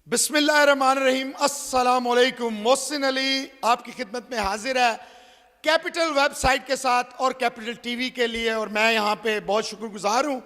बिस्मिल्लाहिर्रहमानिर्रहीम। अस्सलामुअलैकुम। मोहसिन अली आपकी खिदमत में हाजिर है कैपिटल वेबसाइट के साथ और कैपिटल टीवी के लिए। और मैं यहाँ पे बहुत शुक्रगुजार हूँ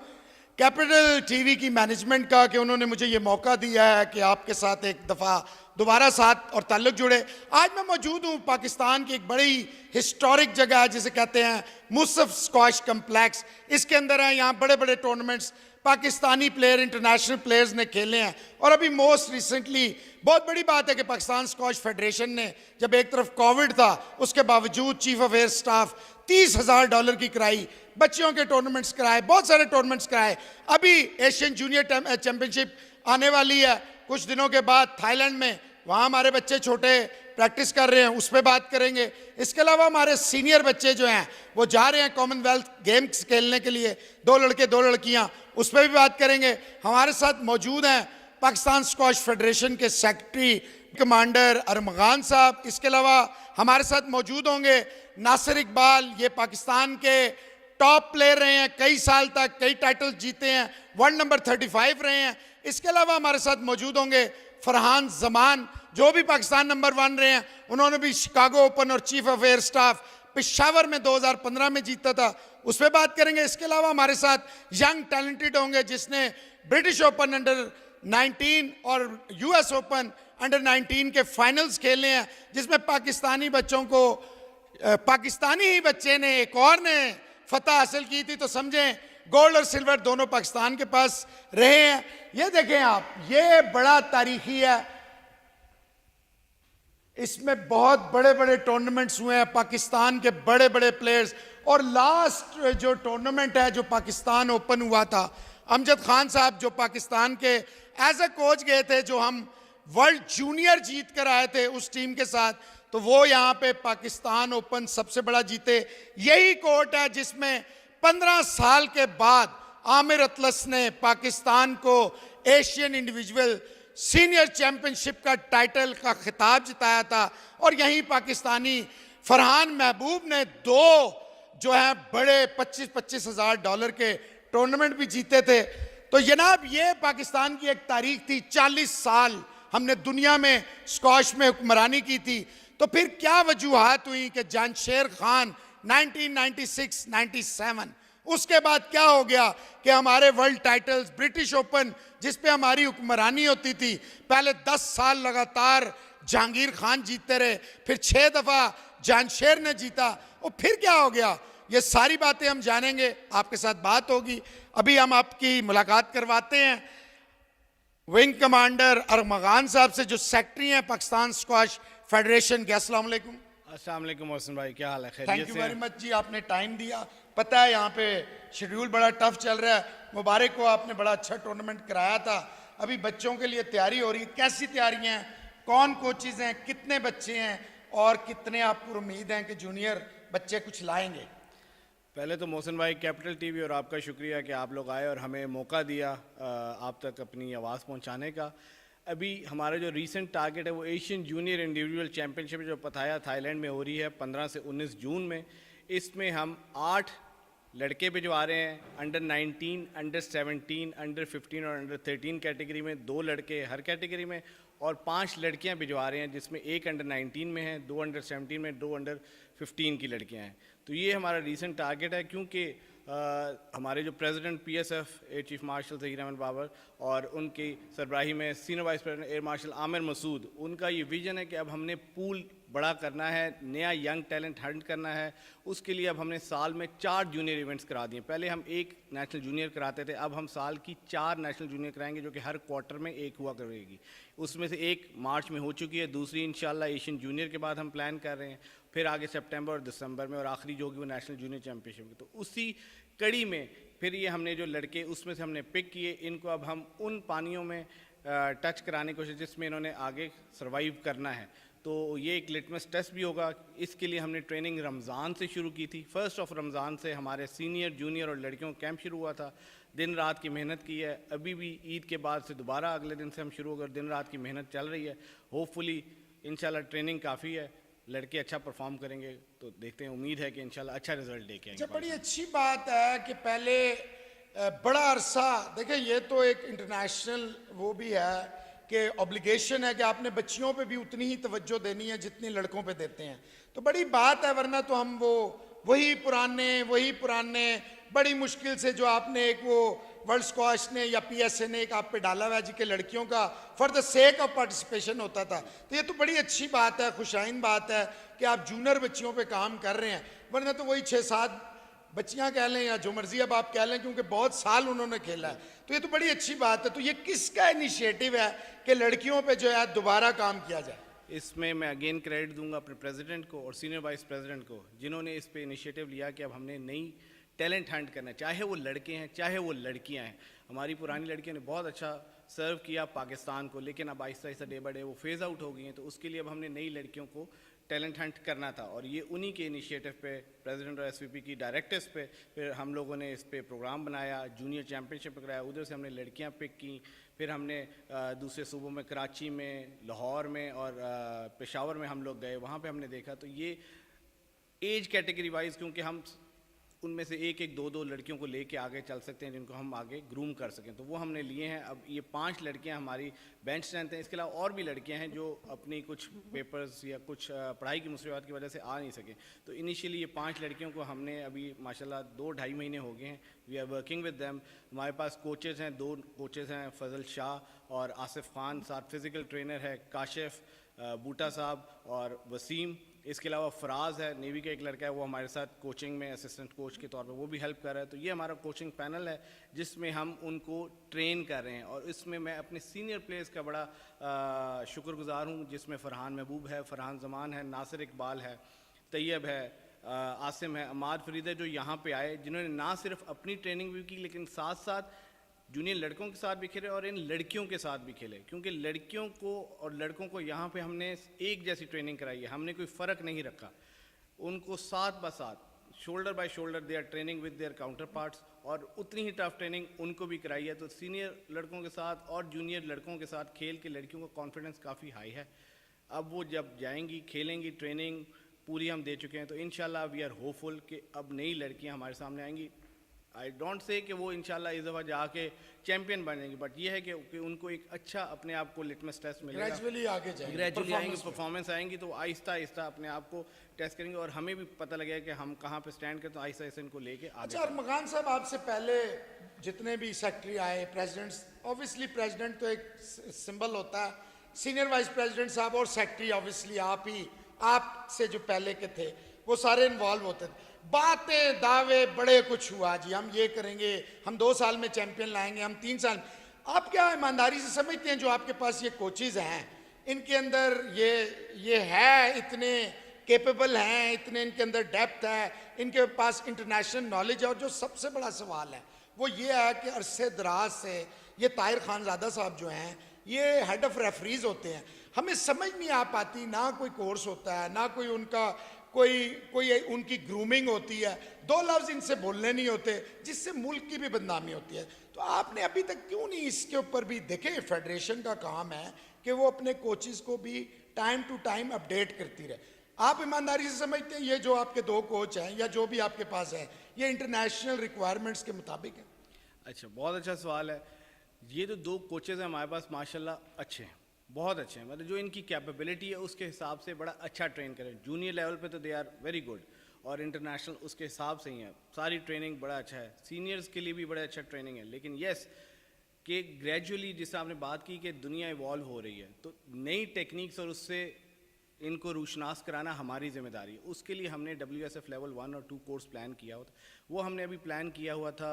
कैपिटल टीवी की मैनेजमेंट का कि उन्होंने मुझे ये मौका दिया है कि आपके साथ एक दफ़ा दोबारा साथ और ताल्लुक़ जुड़े। आज मैं मौजूद हूँ पाकिस्तान की एक बड़ी हिस्टोरिक जगह है जिसे कहते हैं मुसफ स्क्वाश कम्प्लेक्स। इसके अंदर है यहाँ बड़े बड़े tournaments Pakistani player international players ने खेले हैं। और अभी मोस्ट रिसेंटली बहुत बड़ी बात है कि पाकिस्तान स्क्वाश फेडरेशन ने जब एक तरफ कोविड था उसके बावजूद चीफ ऑफ एयर स्टाफ $30,000 की कराई, बच्चियों के टूर्नामेंट्स कराए, बहुत सारे टूर्नामेंट्स कराए। अभी एशियन जूनियर चैंपियनशिप आने वाली है कुछ दिनों के बाद थाईलैंड में, वहाँ हमारे बच्चे छोटे प्रैक्टिस कर रहे हैं, उस पर बात करेंगे। इसके अलावा हमारे सीनियर बच्चे जो हैं वो जा रहे हैं कॉमनवेल्थ गेम्स खेलने के लिए, 2 लड़के 2 लड़कियां, उस पर भी बात करेंगे। हमारे साथ मौजूद हैं पाकिस्तान स्क्वाश फेडरेशन के सेक्रेटरी कमांडर अरमगान साहब। इसके अलावा हमारे साथ मौजूद होंगे नासिर इकबाल, ये पाकिस्तान के टॉप प्लेयर रहे हैं, कई साल तक कई टाइटल्स जीते हैं, वर्ल्ड नंबर 35 रहे हैं। इसके अलावा हमारे साथ मौजूद होंगे फरहान जमान, जो भी पाकिस्तान नंबर 1 रहे हैं, उन्होंने भी शिकागो ओपन और chief of air staff Peshawar में 2015 में जीता था, उस पर बात करेंगे। इसके अलावा हमारे साथ यंग टैलेंटेड होंगे जिसने ब्रिटिश ओपन अंडर 19 और यूएस ओपन अंडर 19 के फाइनल्स खेले हैं, जिसमें पाकिस्तानी बच्चों को पाकिस्तानी ही बच्चे ने एक और ने फतह हासिल की थी। तो समझें गोल्ड और सिल्वर दोनों पाकिस्तान के पास रहे हैं। ये देखें आप, ये बड़ा तारीखी है, इसमें बहुत बड़े बड़े टूर्नामेंट्स हुए हैं, पाकिस्तान के बड़े बड़े प्लेयर्स। और लास्ट जो टूर्नामेंट है जो पाकिस्तान ओपन हुआ था, अमजद खान साहब जो पाकिस्तान के एज ए कोच गए थे, जो हम वर्ल्ड जूनियर जीत कर आए थे उस टीम के साथ, तो वो यहाँ पे पाकिस्तान ओपन सबसे बड़ा जीते। यही कोर्ट है जिसमें 15 साल के बाद आमिर अतलस ने पाकिस्तान को एशियन इंडिविजुअल सीनियर चैंपियनशिप का टाइटल का खिताब जिताया था। और यहीं पाकिस्तानी फरहान महबूब ने 2 जो है बड़े $25,000 $25,000 के टूर्नामेंट भी जीते थे। तो जनाब ये पाकिस्तान की एक तारीख थी, 40 साल हमने दुनिया में स्क्वाश में हुक्मरानी की थी। तो फिर क्या वजूहात हुई कि जानशेर खान 1996-97, उसके बाद क्या हो गया कि हमारे वर्ल्ड टाइटल्स ब्रिटिश ओपन जिस पे हमारी हुक्मरानी होती थी, पहले 10 साल लगातार जहांगीर खान जीतते रहे, फिर 6 दफ़ा जानशेर ने जीता, और फिर क्या हो गया, ये सारी बातें हम जानेंगे, आपके साथ बात होगी। अभी हम आपकी मुलाकात करवाते हैं विंग कमांडर अरमगान साहब से, जो सेक्रेटरी हैं पाकिस्तान स्क्वाश फेडरेशन के। अस्सलाम वालेकुम। अस्सलाम वालेकुम मोहसिन भाई, क्या हाल है? थैंक यू वेरी मच जी, आपने टाइम दिया। पता है यहाँ पे शेड्यूल बड़ा टफ चल रहा है, मुबारक को आपने बड़ा अच्छा टूर्नामेंट कराया था। अभी बच्चों के लिए तैयारी हो रही है, कैसी तैयारियां हैं, कौन कोचेज हैं, कितने बच्चे हैं और कितने आपको उम्मीद हैं कि जूनियर बच्चे कुछ लाएंगे? पहले तो मोहसिन भाई कैपिटल टीवी और आपका शुक्रिया कि आप लोग आए और हमें मौका दिया आप तक अपनी आवाज़ पहुंचाने का। अभी हमारा जो रीसेंट टारगेट है वो एशियन जूनियर इंडिविजुअल चैंपियनशिप जो पताया थाईलैंड में हो रही है 15 से 19 जून में। इसमें हम 8 लड़के भी जो आ रहे हैं, अंडर 19, अंडर 17, अंडर 15 और अंडर 13 कैटेगरी में, 2 लड़के हर कैटेगरी में, और 5 लड़कियां भी जो आ रहे हैं जिसमें एक अंडर 19 में है, 2 अंडर 17 में, 2 अंडर 15 की लड़कियां हैं। तो ये हमारा रीसेंट टारगेट है, क्योंकि हमारे जो president PSF air chief marshal Zaheer Ahmed Babar और उनकी सरबराही में senior vice president air marshal Aamir Masood, उनका ये विजन है कि अब हमने पूल बड़ा करना है, नया यंग टैलेंट हंट करना है। उसके लिए अब हमने साल में 4 जूनियर इवेंट्स करा दिए। पहले हम 1 नेशनल जूनियर कराते थे, अब हम साल की 4 नेशनल जूनियर कराएंगे, जो कि हर क्वार्टर में 1 हुआ करेगी। उसमें से 1 मार्च में हो चुकी है, दूसरी इंशाल्लाह एशियन जूनियर के बाद हम प्लान कर रहे हैं, फिर आगे सितंबर और दिसंबर में, और आखिरी जो होगी वो नेशनल जूनियर चैंपियनशिप की। तो उसी कड़ी में फिर ये हमने जो लड़के उसमें से हमने पिक किए, इनको अब हम उन पानियों में टच कराने की कोशिश जिसमें इन्होंने आगे सर्वाइव करना है। तो ये एक लिटमस टेस्ट भी होगा। इसके लिए हमने ट्रेनिंग रमज़ान से शुरू की थी। 1 रमज़ान से हमारे सीनियर जूनियर और लड़कियों का कैंप शुरू हुआ था। दिन रात की मेहनत की है, अभी भी ईद के बाद से दोबारा अगले दिन से हम शुरू हो गए, दिन रात की मेहनत चल रही है। होपफुली इंशाल्लाह ट्रेनिंग काफ़ी है, लड़के अच्छा परफॉर्म करेंगे, तो देखते हैं, उम्मीद है कि इंशाल्लाह अच्छा रिजल्ट लेके आएंगे। बड़ी अच्छी बात है कि पहले बड़ा अरसा, देखें ये तो एक इंटरनेशनल वो भी है कि ऑब्लिगेशन है कि आपने बच्चियों पे भी उतनी ही तवज्जो देनी है जितनी लड़कों पे देते हैं। तो बड़ी बात है, वरना तो हम वही पुराने बड़ी मुश्किल से जो आपने एक वो वर्ल्ड स्क्वाश ने या पीएसए ने एक आप पे डाला हुआ है जी कि लड़कियों का for the sake of participation होता था। तो ये तो बड़ी अच्छी बात है, खुशाइन बात है कि आप जूनियर बच्चियों पे काम कर रहे हैं, वरना तो वही 6-7 बच्चियां कह लें या जो मर्जी अब आप कह लें, क्योंकि बहुत साल उन्होंने खेला है। तो ये तो बड़ी अच्छी बात है। तो ये किसका इनिशिएटिव है कि लड़कियों पे जो है दोबारा काम किया जाए? इसमें मैं अगेन क्रेडिट दूंगा अपने प्रेसिडेंट को और सीनियर वाइस प्रेसिडेंट को, जिन्होंने इस पे इनिशिएटिव लिया कि अब हमने नई टैलेंट हंट करना है, चाहे वो लड़के हैं चाहे वो लड़कियां हैं। हमारी पुरानी लड़कियों ने बहुत अच्छा सर्व किया पाकिस्तान को, लेकिन अब Aahista Aahista day by day वो फेज़ आउट हो गई हैं। तो उसके लिए अब हमने नई लड़कियों को टैलेंट हंट करना था, और ये उन्हीं के इनिशिएटिव पे, प्रेसिडेंट और एसवीपी की डायरेक्टर्स पे, फिर हम लोगों ने इस पे प्रोग्राम बनाया, जूनियर चैम्पियनशिप कराया, उधर से हमने लड़कियां पिक की, फिर हमने दूसरे सूबों में कराची में, लाहौर में और पेशावर में हम लोग गए, वहाँ पे हमने देखा। तो ये एज कैटेगरी वाइज, क्योंकि हम उनमें से एक 2 लड़कियों को लेके आगे चल सकते हैं जिनको हम आगे ग्रूम कर सकें, तो वो हमने लिए हैं। अब ये 5 लड़कियां हमारी बेंच स्ट्रेंथ हैं। इसके अलावा और भी लड़कियां हैं जो अपनी कुछ पेपर्स या कुछ पढ़ाई की मुसीबत की वजह से आ नहीं सके। तो इनिशियली ये 5 लड़कियों को हमने अभी माशाल्लाह 2-2.5 महीने हो गए हैं, we are working with them. हमारे पास कोचेज़ हैं, 2 कोचेज़ हैं, फजल शाह और आसिफ खान, साथ फिज़िकल ट्रेनर है काशिफ, बूटा साहब और वसीम। इसके अलावा फराज है, नेवी का एक लड़का है, वो हमारे साथ कोचिंग में असिस्टेंट कोच के तौर पे वो भी हेल्प कर रहा है। तो ये हमारा कोचिंग पैनल है जिसमें हम उनको ट्रेन कर रहे हैं, और इसमें मैं अपने सीनियर प्लेयर्स का बड़ा शुक्रगुजार हूँ, जिसमें फ़रहान महबूब है, फ़रहान ज़मान है, नासिर इकबाल है, तैयब है, आसिम है, अमाद फरीद है, जो यहाँ पे आए, जिन्होंने ना सिर्फ अपनी ट्रेनिंग भी की लेकिन साथ साथ जूनियर लड़कों के साथ भी खेले और इन लड़कियों के साथ भी खेले, क्योंकि लड़कियों को और लड़कों को यहाँ पे हमने एक जैसी ट्रेनिंग कराई है, हमने कोई फ़र्क नहीं रखा। उनको साथ ब साथ, shoulder by shoulder they are training with their counterparts, और उतनी ही टफ ट्रेनिंग उनको भी कराई है। तो सीनियर लड़कों के साथ और जूनियर लड़कों के साथ खेल के लड़कियों का कॉन्फिडेंस काफ़ी हाई है। अब वो जब जाएंगी, खेलेंगी, ट्रेनिंग पूरी हम दे चुके हैं, तो इंशाल्लाह वी आर होपफुल कि अब नई लड़कियाँ हमारे सामने आएंगी। आई डोंट से कि वो इंशाल्लाह इस दफ़ा जाके चैंपियन बनेंगी, बट ये है कि उनको एक अच्छा अपने आप को लिटमस टेस्ट मिलेगा, ग्रेजुअली आगे जाएंगे, ग्रेजुअली आएंगे, परफॉर्मेंस आएंगी, तो आहिस्ता आहिस्ता अपने आप को टेस्ट करेंगे, और हमें भी पता लगेगा कि हम कहाँ पे स्टैंड करते, तो आहिस्ता आहिस्ता इनको लेके आगे। अच्छा, अरमगान साहब, आपसे पहले जितने भी सेक्रेटरी आए, प्रेसिडेंट्स, ऑब्वियसली प्रेसिडेंट तो एक सिंबल होता है, सीनियर वाइस प्रेसिडेंट साहब और सेक्रेटरी ऑब्वियसली आपसे जो पहले के थे वो सारे इन्वॉल्व होते थे। बातें दावे बड़े कुछ हुआ जी, हम ये करेंगे, हम 2 साल में चैंपियन लाएंगे, हम 3 साल। आप क्या ईमानदारी से समझते हैं जो आपके पास ये कोचेज हैं, इनके अंदर ये है, इतने कैपेबल हैं, इतने इनके अंदर डेप्थ है, इनके पास इंटरनेशनल नॉलेज है? और जो सबसे बड़ा सवाल है वो ये है कि अरसे दराज से ये ताहिर खानज़ादा साहब जो हैं, ये हेड ऑफ रेफरीज होते हैं, हमें समझ नहीं आ पाती, ना कोई कोर्स होता है, ना कोई उनका कोई उनकी ग्रूमिंग होती है, 2 लफ्ज़ इनसे बोलने नहीं होते, जिससे मुल्क की भी बदनामी होती है। तो आपने अभी तक क्यों नहीं इसके ऊपर भी देखे? फेडरेशन का काम है कि वो अपने कोचेस को भी टाइम टू टाइम अपडेट करती रहे। आप ईमानदारी से समझते हैं ये जो आपके 2 कोच हैं या जो भी आपके पास है, ये इंटरनेशनल रिक्वायरमेंट्स के मुताबिक है? अच्छा, बहुत अच्छा सवाल है। ये जो 2 कोचेज़ हैं हमारे पास माशाल्लाह अच्छे हैं, बहुत अच्छे हैं, मतलब जो इनकी कैपेबिलिटी है उसके हिसाब से बड़ा अच्छा ट्रेन करें। जूनियर लेवल पे तो दे आर वेरी गुड, और इंटरनेशनल उसके हिसाब से ही है, सारी ट्रेनिंग बड़ा अच्छा है, सीनियर्स के लिए भी बड़ा अच्छा ट्रेनिंग है। लेकिन येस कि ग्रेजुअली, जिससे आपने बात की कि दुनिया इवॉल्व हो रही है, तो नई टेक्निक्स और उससे इनको रूशनास कराना हमारी जिम्मेदारी है। उसके लिए हमने WSF लेवल 1 और 2 कोर्स प्लान किया हुआ था, वो हमने अभी प्लान किया हुआ था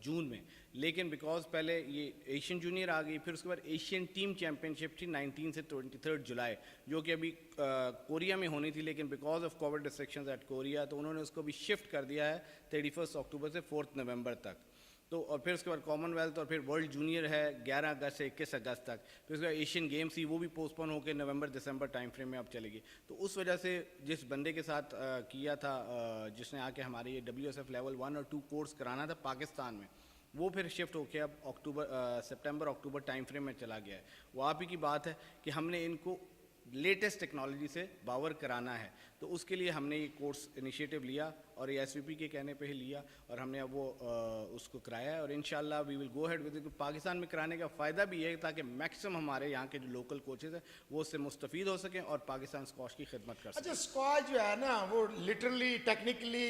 जून में, लेकिन बिकॉज पहले ये एशियन जूनियर आ गई, फिर उसके बाद एशियन टीम चैम्पियनशिप थी 19 से 23 जुलाई, जो कि अभी कोरिया में होनी थी, लेकिन because of covid restrictions at Korea, तो उन्होंने उसको भी शिफ्ट कर दिया है 31 अक्टूबर से 4 नवंबर तक। तो और फिर उसके बाद कॉमनवेल्थ, और फिर वर्ल्ड जूनियर है 11 अगस्त से 21 अगस्त तक, फिर उसके बाद एशियन गेम्स थी, वो भी पोस्टपोन होकर नवंबर दिसंबर टाइम फ्रेम में अब चलेगी। तो उस वजह से जिस बंदे के साथ किया था, जिसने आके हमारे ये WSF लेवल 1 और 2 कोर्स कराना था पाकिस्तान में, वो फिर शिफ्ट होकर अब सितंबर अक्टूबर टाइम फ्रेम में चला गया है। वो आप ही की बात है कि हमने इनको लेटेस्ट टेक्नोलॉजी से बावर कराना है। तो उसके लिए हमने ये कोर्स इनिशिएटिव लिया और ये एसवीपी के कहने पे ही लिया और हमने अब वो उसको कराया है और इंशाल्लाह we will go ahead with it. Pakistan में कराने का फ़ायदा भी है ताकि मैक्सिमम हमारे यहाँ के जो लोकल कोचेज़ हैं वो उससे मुस्तफ़ीद हो सकें और पाकिस्तान स्क्वाश की खिदमत कर सकें। अच्छा, स्क्वाश जो है ना वो लिटरली, टेक्निकली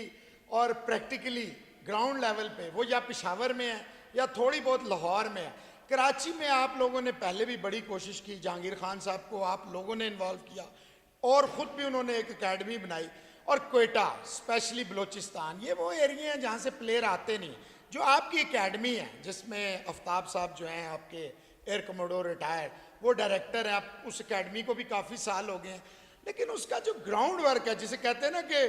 और प्रैक्टिकली ग्राउंड लेवल पे वो या पेशावर में है या थोड़ी बहुत लाहौर में है। कराची में आप लोगों ने पहले भी बड़ी कोशिश की, जहांगीर खान साहब को आप लोगों ने इन्वॉल्व किया और ख़ुद भी उन्होंने एक एकेडमी बनाई। और क्वेटा, स्पेशली बलूचिस्तान, ये वो एरिया हैं जहाँ से प्लेयर आते नहीं। जो आपकी एकेडमी है जिसमें आफ्ताब साहब जो हैं आपके एयर कमोडोर रिटायर्ड, वो डायरेक्टर है, आप उस एकेडमी को भी काफ़ी साल हो गए हैं, लेकिन उसका जो ग्राउंड वर्क है जिसे कहते हैं ना कि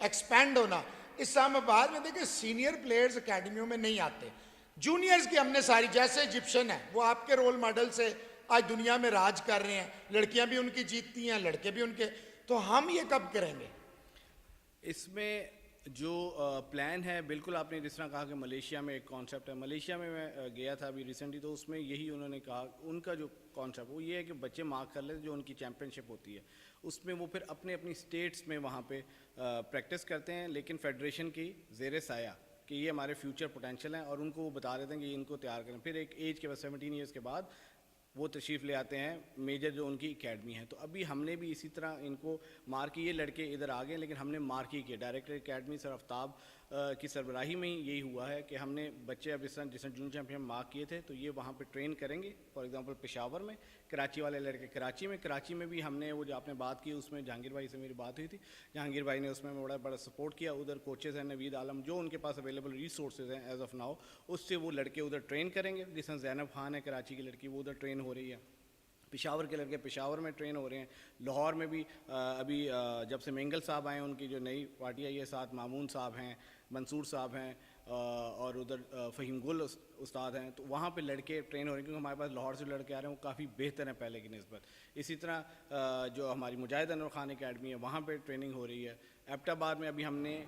एक्सपैंड होना, इस्लामाबाद में देखिए सीनियर प्लेयर्स एकेडमियों में नहीं आते। जूनियर्स की हमने सारी, जैसे इजिप्शियन है वो आपके रोल मॉडल से आज दुनिया में राज कर रहे हैं, लड़कियां भी उनकी जीतती हैं, लड़के भी उनके। तो हम ये कब करेंगे? इसमें जो प्लान है, बिल्कुल आपने जिस तरह कहा कि मलेशिया में एक कॉन्सेप्ट है, मलेशिया में मैं गया था अभी रिसेंटली, तो उसमें यही उन्होंने कहा, उनका जो कॉन्सेप्ट वो ये है कि बच्चे मार्क कर लेते जो उनकी चैम्पियनशिप होती है, उसमें वो फिर अपने अपनी स्टेट्स में वहाँ पे प्रैक्टिस करते हैं, लेकिन फेडरेशन की ज़ेर साया कि ये हमारे फ्यूचर पोटेंशियल हैं और उनको वो बता देते हैं कि इनको तैयार करें। फिर एक एज के बाद 17 ईयर्स के बाद वो तशरीफ़ ले आते हैं मेजर जो उनकी एकेडमी है। तो अभी हमने भी इसी तरह इनको मार्की, ये लड़के इधर आ गए लेकिन हमने मार्की किया, डायरेक्टर एकेडमी सर आफ्ताब की सरबराही में ही यही हुआ है कि हमने बच्चे अब इस तरह जूनियर चैम्पियन मार्क किए थे तो ये वहाँ पे ट्रेन करेंगे। फॉर एग्जांपल पेशावर में, कराची वाले लड़के कराची में भी हमने वो जो आपने बात की उसमें जहांगीर भाई से मेरी बात हुई थी, जहांगीर भाई ने उसमें बड़ा बड़ा सपोर्ट किया। उधर कोचेज़ हैं नवीद आलम, जो उनके पास अवेलेबल रिसोर्सेज हैं एज ऑफ नाउ, उससे वो लड़के उधर ट्रेन करेंगे। जिस तरह ज़ैनब खान है कराची की लड़की, वो उधर ट्रेन हो रही है, पेशावर के लड़के पेशावर में ट्रेन हो रहे हैं। लाहौर में भी अभी जब से मेंगल साहब आए, उनकी जो नई पार्टी आई है, साथ मामून साहब हैं, मंसूर साहब हैं और उधर फ़हीम गुल उस्ताद हैं, तो वहाँ पे लड़के ट्रेन हो रहे हैं क्योंकि हमारे पास लाहौर से लड़के आ रहे हैं, वो काफ़ी बेहतर हैं पहले की निस्बत। इसी तरह जो हमारी मुजाहिद अनवर खान एकेडमी है, वहाँ पे ट्रेनिंग हो रही है। एबटाबाद में अभी हमने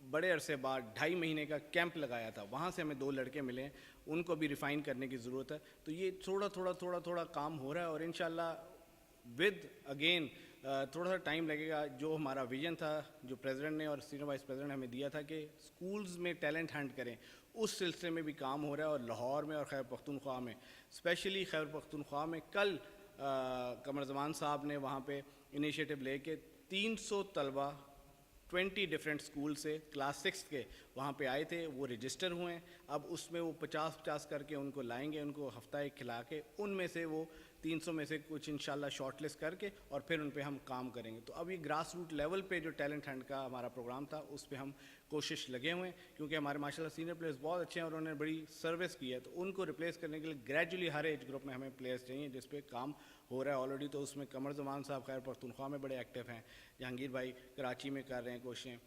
बड़े अरसे बाद 2.5 महीने का कैंप लगाया था, वहाँ से हमें 2 लड़के मिले हैं, उनको भी रिफ़ाइन करने की ज़रूरत है। तो ये थोड़ा काम हो रहा है और इंशाल्लाह विद अगेन थोड़ा सा टाइम लगेगा। जो हमारा विजन था, जो प्रेसिडेंट ने और सीनियर वाइस प्रेसिडेंट हमें दिया था कि स्कूल्स में टैलेंट हंट करें, उस सिलसिले में भी काम हो रहा है। और लाहौर में और खैबर पख्तूनख्वा में, स्पेशली खैबर पख्तूनख्वा में कल कमर जमान साहब ने वहाँ पे इनिशिएटिव लेके 300 तलबा 20 डिफरेंट स्कूल से क्लास 6 के वहाँ पे आए थे, वो रजिस्टर हुए हैं। अब उसमें वो 50-50 करके उनको लाएंगे, उनको हफ्ता एक खिला के, उनमें से वो 300 में से कुछ इंशाल्लाह शॉर्टलिस्ट करके और फिर उन पे हम काम करेंगे। तो अब ये ग्रास रूट लेवल पे जो टैलेंट हंट का हमारा प्रोग्राम था, उस पर हम कोशिश लगे हुए हैं क्योंकि हमारे माशाल्लाह सीनियर प्लेयर्स बहुत अच्छे हैं और उन्होंने बड़ी सर्विस की है। तो उनको रिप्लेस करने के लिए ग्रेजुअली हर एज ग्रुप में हमें प्लेयर्स चाहिए, जिस पे काम हो रहा है ऑलरेडी। तो उसमें कमर जमान साहब खैर पख्तूनख्वा में बड़े एक्टिव हैं, जहांगीर भाई कराची में कर रहे हैं कोशिशें,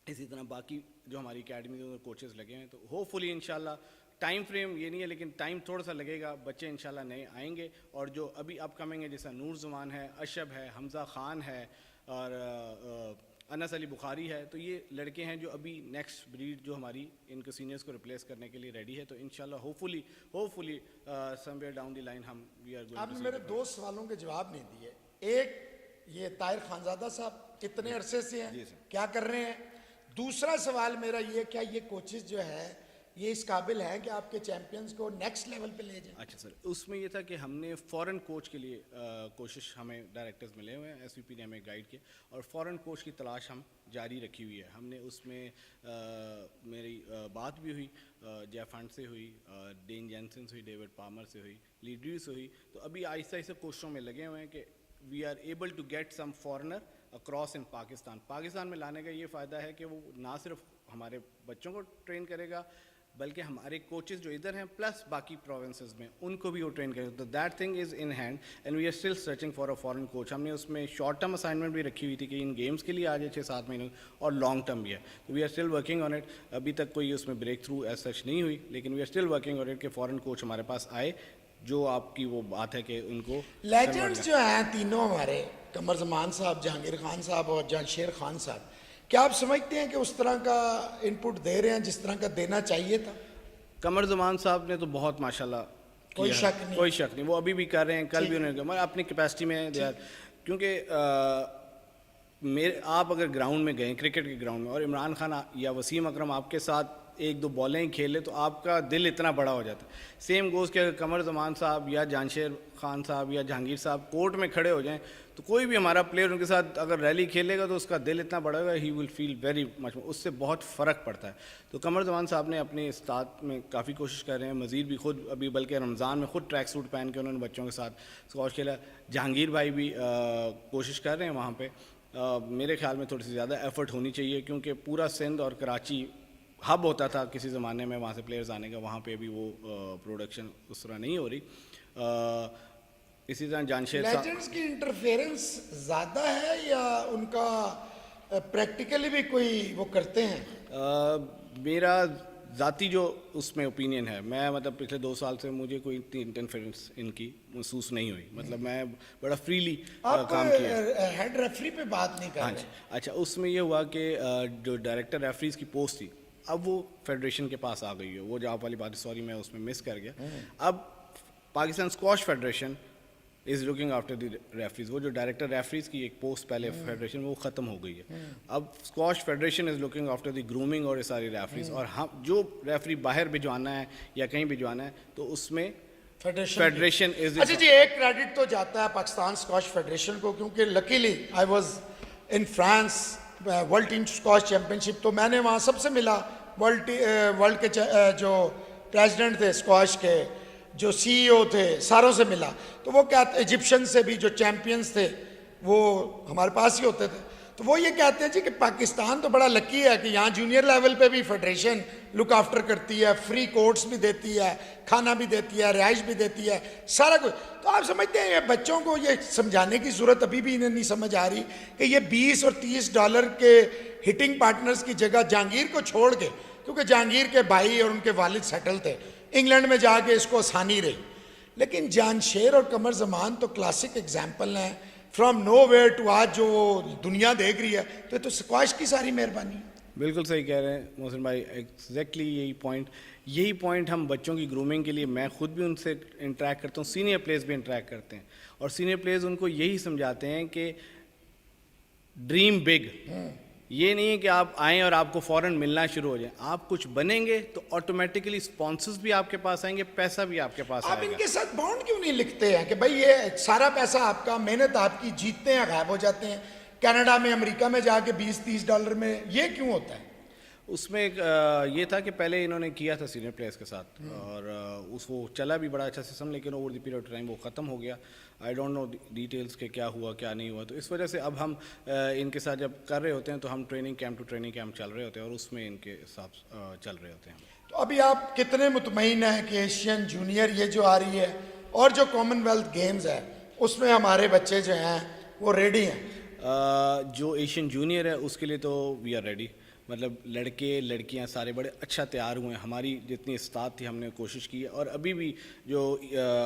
इसी तरह बाकी जो हमारी अकेडमी में कोचेज़ लगे हैं। तो होपफुली इंशाल्लाह, टाइम फ्रेम ये नहीं है लेकिन टाइम थोड़ा सा लगेगा, बच्चे इंशाल्लाह नए आएंगे। और जो अभी अपकमिंग है, जैसा नूर जमान है, अशब है, हमज़ा ख़ान है और अनस अली बुखारी है, तो ये लड़के हैं जो अभी नेक्स्ट ब्रीड जो हमारी इनको सीनियर्स को रिप्लेस करने के लिए रेडी है। तो इंशाल्लाह hopefully somewhere down the line हम वी आर गोइंग। आपने मेरे 2 सवालों के जवाब नहीं दिए। एक, ये ताहिर खानजादा साहब कितने अरसे से हैं, क्या कर रहे हैं? दूसरा सवाल मेरा ये, क्या ये कोचेस जो है ये इस काबिल है कि आपके चैंपियंस को नेक्स्ट लेवल पे ले जाए? अच्छा सर, उसमें ये था कि हमने फ़ॉरेन कोच के लिए कोशिश, हमें डायरेक्टर्स मिले हुए हैं, एसवीपी ने हमें गाइड किया और फ़ॉरेन कोच की तलाश हम जारी रखी हुई है। हमने उसमें मेरी बात भी हुई, जेफ हंट से हुई, डेन जेनसन से हुई, डेविड पामर से हुई, लीड्री से हुई। तो अभी आहिस्ता आहिस्ता कोशिशों में लगे हुए हैं कि we are able to get some foreigner across in Pakistan में लाने का ये फ़ायदा है कि वो ना सिर्फ हमारे बच्चों को ट्रेन करेगा बल्कि हमारे कोचेज़ जो इधर हैं प्लस बाकी प्रोविंसेस में उनको भी वो ट्रेन करेगा। तो that thing is in hand and we are still searching for a foreign coach. हमने उसमें शॉर्ट टर्म असाइनमेंट भी रखी हुई थी कि इन गेम्स के लिए आ जाए 6-7 महीने, और लॉन्ग टर्म भी है। तो we are still working on it. अभी तक कोई उसमें ब्रेक थ्रू एज सच नहीं हुई, लेकिन we are still working on it कि फॉरेन कोच हमारे पास आए। जो आपकी वो बात है कि उनको लेजेंड्स जो हैं तीनों हमारे, कमर जमान साहब, जहांगीर खान साहब और जहांशेर खान साहब, क्या आप समझते हैं कि उस तरह का इनपुट दे रहे हैं जिस तरह का देना चाहिए था? कमर जमान साहब ने तो बहुत माशाल्लाह कोई शक नहीं, वो अभी भी कर रहे हैं, कल भी उन्होंने अपनी कैपेसिटी में दे। क्योंकि मेरे आप अगर ग्राउंड में गए क्रिकेट के ग्राउंड में और इमरान खान या वसीम अकरम आपके साथ एक दो बॉलें ही खेले तो आपका दिल इतना बड़ा हो जाता है। सेम गोज़ के कमर जमान साहब या जानशेर खान साहब या जहांगीर साहब कोर्ट में खड़े हो जाएं तो कोई भी हमारा प्लेयर उनके साथ अगर रैली खेलेगा तो उसका दिल इतना बड़ा होगा, he will feel very much, उससे बहुत फ़र्क पड़ता है। तो कमर जमान साहब ने अपने स्टार्ट में काफ़ी कोशिश कर रहे हैं, मज़ीद भी खुद अभी बल्कि रमज़ान में खुद ट्रैक सूट पहन के उन्होंने बच्चों के साथ स्क्वॉश खेला। जहांगीर भाई भी कोशिश कर रहे हैं वहाँ पर। मेरे ख्याल में थोड़ी सी ज़्यादा एफर्ट होनी चाहिए क्योंकि पूरा सिंध और कराची हब होता था किसी ज़माने में वहाँ से प्लेयर्स आने का, वहाँ पे भी वो प्रोडक्शन उस तरह नहीं हो रही। इसी तरह जानशेर लेजेंड्स की इंटरफेरेंस ज़्यादा है या उनका प्रैक्टिकली भी कोई वो करते हैं? मेरा ज़ाती जो उसमें ओपिनियन है, मैं मतलब पिछले 2 साल से मुझे कोई इंटरफेरेंस इनकी महसूस नहीं हुई। मतलब मैं बड़ा फ्रीली काम किया। हेड रेफरी पे बात नहीं कर रहे? अच्छा, उसमें ये हुआ कि जो डायरेक्टर रेफरीज की पोस्ट थी अब वो फेडरेशन के पास आ गई है। वो जॉब वाली बात, सॉरी मैं उसमें मिस कर गया। अब Pakistan squash federation is looking after the referees. वो जो डायरेक्टर रेफरीज की एक पोस्ट पहले फेडरेशन में वो ख़त्म हो गई है। अब squash federation is looking after the grooming और ये सारी रेफरीज, और हम जो रेफरी बाहर भिजवाना है या कहीं भिजवाना है तो उसमें फेडरेशन इज। अच्छा जी, एक क्रेडिट तो जाता है पाकिस्तान स्क्वॉश फेडरेशन को, क्योंकि luckily I was in France world team squash championship, तो मैंने वहाँ सबसे मिला, वर्ल्ड के जो प्रेसिडेंट थे स्क्वॉश के, जो सीईओ थे, सारों से मिला। तो वो कहते, इजिप्शियन से भी जो चैंपियंस थे वो हमारे पास ही होते थे, तो वो ये कहते हैं जी कि पाकिस्तान तो बड़ा लकी है कि यहाँ जूनियर लेवल पे भी फेडरेशन लुक आफ्टर करती है, फ्री कोर्ट्स भी देती है, खाना भी देती है, रिहाइश भी देती है, सारा कुछ। तो आप समझते हैं बच्चों को ये समझाने की ज़रूरत अभी भी इन्हें नहीं समझ आ रही कि ये 20 और 30 डॉलर के हिटिंग पार्टनर्स की जगह जहांगीर को छोड़ के, क्योंकि जहांगीर के भाई और उनके वालिद सेटल थे, इंग्लैंड में जाके इसको आसानी रही। लेकिन जानशेर और कमर जमान तो क्लासिक एग्जाम्पल हैं, फ्रॉम नोवेयर टू आज जो दुनिया देख रही है। तो स्क्वॉश की सारी मेहरबानी है। बिल्कुल सही कह रहे हैं मोहसिन भाई, एग्जैक्टली यही पॉइंट हम बच्चों की ग्रूमिंग के लिए, मैं खुद भी उनसे इंटरेक्ट करता हूँ, सीनियर प्लेयर्स भी इंटरेक्ट करते हैं, और सीनियर प्लेयर्स उनको यही समझाते हैं कि ड्रीम बिग। ये नहीं है कि आप आएँ और आपको फ़ौरन मिलना शुरू हो जाए। आप कुछ बनेंगे तो ऑटोमेटिकली स्पॉन्सर्स भी आपके पास आएंगे, पैसा भी आपके पास आप आएगा। इनके साथ बॉन्ड क्यों नहीं लिखते हैं कि भाई ये सारा पैसा आपका, मेहनत आपकी, जीतते हैं गायब हो जाते हैं, कनाडा में अमेरिका में जाके 20-30 डॉलर में, ये क्यों होता है? उसमें एक ये था कि पहले इन्होंने किया था सीनियर प्लेयर्स के साथ, और उसको चला भी बड़ा अच्छा सिस्टम, लेकिन over the period of time वो ख़त्म हो गया। आई डोंट नो डिटेल्स के क्या हुआ क्या नहीं हुआ। तो इस वजह से अब हम इनके साथ जब कर रहे होते हैं तो हम training camp two training camp चल रहे होते हैं, और उसमें इनके साथ चल रहे होते हैं। तो अभी आप कितने मुतमईन हैं कि एशियन जूनियर ये जो आ रही है और जो कॉमनवेल्थ गेम्स है उसमें हमारे बच्चे जो हैं वो रेडी हैं? जो एशियन जूनियर है उसके लिए तो वी आर रेडी। मतलब लड़के लड़कियां सारे बड़े अच्छा तैयार हुए हैं। हमारी जितनी इस्तात थी हमने कोशिश की है, और अभी भी जो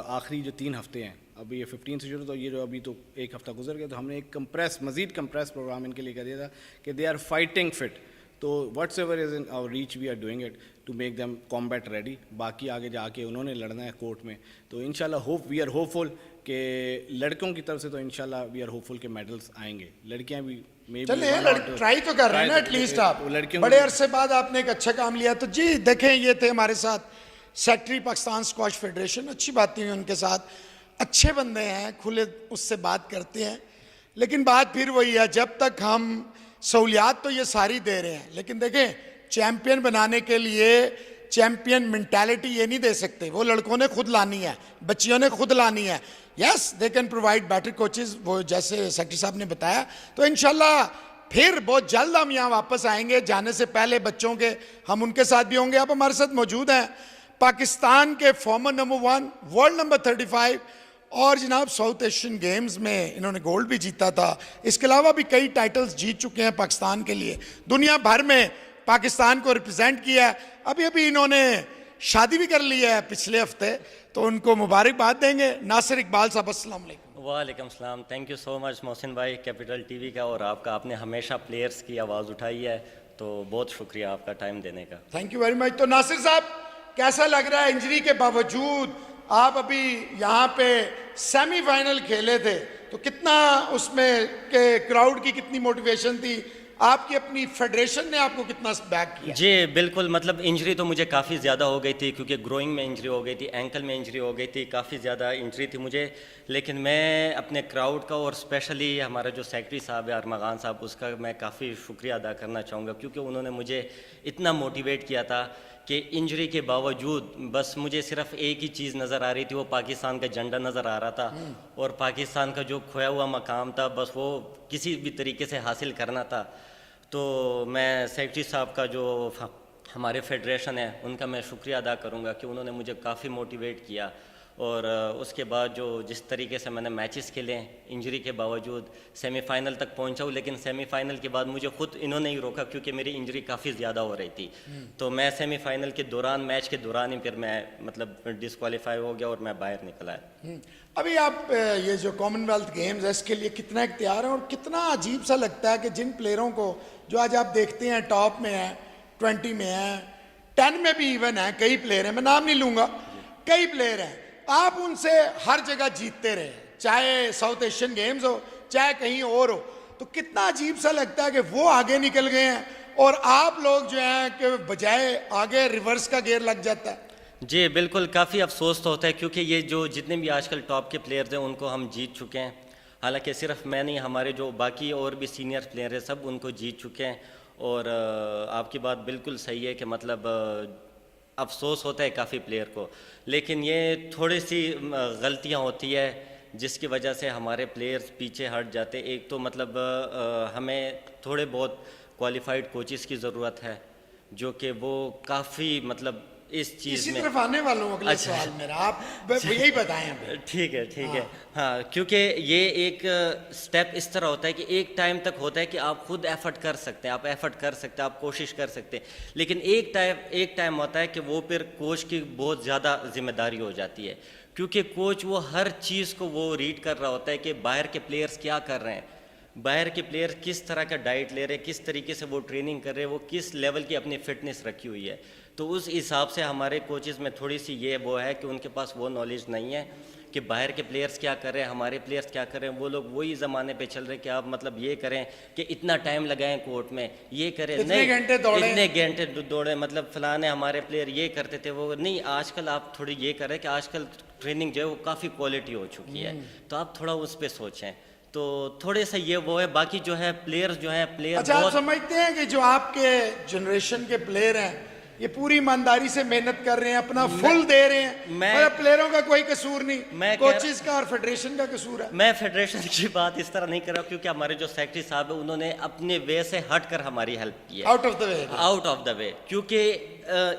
आखिरी जो 3 हफ्ते हैं, अभी ये 15 से शुरू, तो ये जो अभी तो 1 हफ्ता गुजर गया, तो हमने एक मज़ीद कंप्रेस प्रोग्राम इनके लिए कर दिया था कि दे आर फाइटिंग फिट। तो whatsoever is in our reach we are doing it to make them combat ready. बाकी आगे जाके उन्होंने लड़ना है कोर्ट में, तो इंशाल्लाह वी आर होपफुल कि लड़कों की तरफ से तो इंशाल्लाह वी आर होपफुल के मेडल्स आएंगे। लड़कियां भी चले ट्राई तो कर रहे हैं ना एटलीस्ट। आप बड़े अरसे बाद आपने एक अच्छा काम लिया। तो जी देखें, ये थे हमारे साथ सेक्रेटरी पाकिस्तान स्क्वॉश फेडरेशन। अच्छी बातें हुई उनके साथ, अच्छे बंदे हैं, खुले उससे बात करते हैं। लेकिन बात फिर वही है, जब तक हम सहूलियात तो ये सारी दे रहे हैं, लेकिन देखें चैम्पियन बनाने के लिए चैम्पियन मेंटालिटी ये नहीं दे सकते, वो लड़कों ने खुद लानी है, बच्चियों ने खुद लानी है। Yes they can provide better coaches, वो जैसे सेक्रेटरी साहब ने बताया। तो इंशाल्लाह फिर बहुत जल्द हम यहाँ वापस आएंगे। जाने से पहले बच्चों के हम उनके साथ भी होंगे। अब हमारे साथ मौजूद हैं पाकिस्तान के फॉर्मर नंबर 1, वर्ल्ड नंबर 35, और जनाब साउथ एशियन गेम्स में इन्होंने गोल्ड भी जीता था। इसके अलावा भी कई टाइटल्स जीत चुके हैं पाकिस्तान के लिए, दुनिया भर में पाकिस्तान को रिप्रेजेंट किया है। अभी अभी इन्होंने शादी भी कर ली है पिछले हफ्ते, तो उनको मुबारकबाद देंगे। नासिर इकबाल साहब, अस्सलाम वालेकुम। वालेकुम सलाम। Thank you so much Mohsin भाई, कैपिटल टीवी का और आपका, आपने हमेशा प्लेयर्स की आवाज़ उठाई है, तो बहुत शुक्रिया आपका टाइम देने का। Thank you very much. तो नासिर साहब कैसा लग रहा है इंजरी के बावजूद आप अभी यहाँ पे सेमीफाइनल खेले थे, तो कितना उसमें के क्राउड की कितनी मोटिवेशन थी, आपकी अपनी फेडरेशन ने आपको कितना बैक किया? जी बिल्कुल, मतलब इंजरी तो मुझे काफ़ी ज़्यादा हो गई थी, क्योंकि ग्रोइंग में इंजरी हो गई थी, एंकल में इंजरी हो गई थी, काफ़ी ज़्यादा इंजरी थी मुझे। लेकिन मैं अपने क्राउड का और स्पेशली हमारा जो सेक्रेटरी साहब है अरमगान साहब, उसका मैं काफ़ी शुक्रिया अदा करना चाहूँगा, क्योंकि उन्होंने मुझे इतना मोटिवेट किया था कि इंजरी के बावजूद बस मुझे सिर्फ एक ही चीज़ नज़र आ रही थी, वो पाकिस्तान का झंडा नज़र आ रहा था और पाकिस्तान का जो खोया हुआ मकाम था बस वो किसी भी तरीके से हासिल करना था। तो मैं सेक्रेटरी साहब का जो हमारे फेडरेशन है उनका मैं शुक्रिया अदा करूंगा कि उन्होंने मुझे काफ़ी मोटिवेट किया। और उसके बाद जो जिस तरीके से मैंने मैचेस खेले इंजरी के बावजूद सेमीफाइनल तक पहुंचा हूँ, लेकिन सेमीफाइनल के बाद मुझे खुद इन्होंने ही रोका क्योंकि मेरी इंजरी काफ़ी ज़्यादा हो रही थी। तो मैं सेमीफाइनल के दौरान, मैच के दौरान ही फिर मैं मतलब डिस्क्वालीफाई हो गया और मैं बाहर निकला है। अभी आप ये जो कॉमनवेल्थ गेम्स है इसके लिए कितना तैयार हैं, और कितना अजीब सा लगता है कि जिन प्लेयरों को जो आज आप देखते हैं टॉप में है, 20 में है, 10 में भी इवन है, कई प्लेयर हैं, मैं नाम नहीं लूंगा, कई प्लेयर हैं, आप उनसे हर जगह जीतते रहे, चाहे साउथ एशियन गेम्स हो चाहे कहीं और हो, तो कितना अजीब सा लगता है कि वो आगे निकल गए हैं और आप लोग जो हैं कि बजाय आगे रिवर्स का गियर लग जाता है। जी बिल्कुल, काफ़ी अफसोस तो होता है क्योंकि ये जो जितने भी आजकल टॉप के प्लेयर्स हैं उनको हम जीत चुके हैं। हालांकि सिर्फ मैं नहीं, हमारे जो बाकी और भी सीनियर प्लेयर हैं सब उनको जीत चुके हैं। और आपकी बात बिल्कुल सही है कि मतलब अफसोस होता है काफ़ी प्लेयर को, लेकिन ये थोड़ी सी गलतियां होती है जिसकी वजह से हमारे प्लेयर्स पीछे हट जाते। एक तो मतलब हमें थोड़े बहुत क्वालिफाइड कोचेस की ज़रूरत है जो कि वो काफ़ी मतलब इस चीज़ इसी में। तरफ आने वालों अगला अच्छा। सवाल मेरा, आप यही बताएं अभी। ठीक है ठीक है, हाँ, क्योंकि ये एक स्टेप इस तरह होता है कि एक टाइम तक होता है कि आप खुद एफर्ट कर सकते हैं, आप एफर्ट कर सकते हैं, आप कोशिश कर सकते हैं, लेकिन एक टाइम होता है कि वो फिर कोच की बहुत ज़्यादा जिम्मेदारी हो जाती है, क्योंकि कोच वो हर चीज़ को वो रीड कर रहा होता है कि बाहर के प्लेयर्स क्या कर रहे हैं, बाहर के प्लेयर किस तरह का डाइट ले रहे हैं, किस तरीके से वो ट्रेनिंग कर रहे हैं, वो किस लेवल की अपनी फिटनेस रखी हुई है। तो उस हिसाब से हमारे कोचेज़ में थोड़ी सी ये वो है कि उनके पास वो नॉलेज नहीं है कि बाहर के प्लेयर्स क्या कर रहे हैं, हमारे प्लेयर्स क्या कर रहे हैं। वो लोग वही ज़माने पे चल रहे हैं कि आप मतलब ये करें कि इतना टाइम लगाएं कोर्ट में, ये करें, इतने घंटे दौड़ें, इतने घंटे दौड़े, मतलब फलाने हमारे प्लेयर ये करते थे, वो नहीं। आजकल आप थोड़ी ये करें कि आजकल ट्रेनिंग जो है वो काफ़ी क्वालिटी हो चुकी है, तो आप थोड़ा उस पर सोचें। तो थोड़े से ये वो है, बाकी जो है प्लेयर्स जो है प्लेयर। अच्छा, आप समझते हैं कि जो आपके जनरेशन के प्लेयर हैं ये पूरी ईमानदारी से मेहनत कर रहे हैं, अपना फुल दे रहे हैं, मतलब प्लेयरों का कोई कसूर नहीं, कोचेस का और फेडरेशन का कसूर है? मैं फेडरेशन की बात इस तरह नहीं कर रहा, क्योंकि हमारे जो सेक्रेटरी साहब है उन्होंने अपने वे से हटकर हमारी हेल्प की है, आउट ऑफ द वे, क्योंकि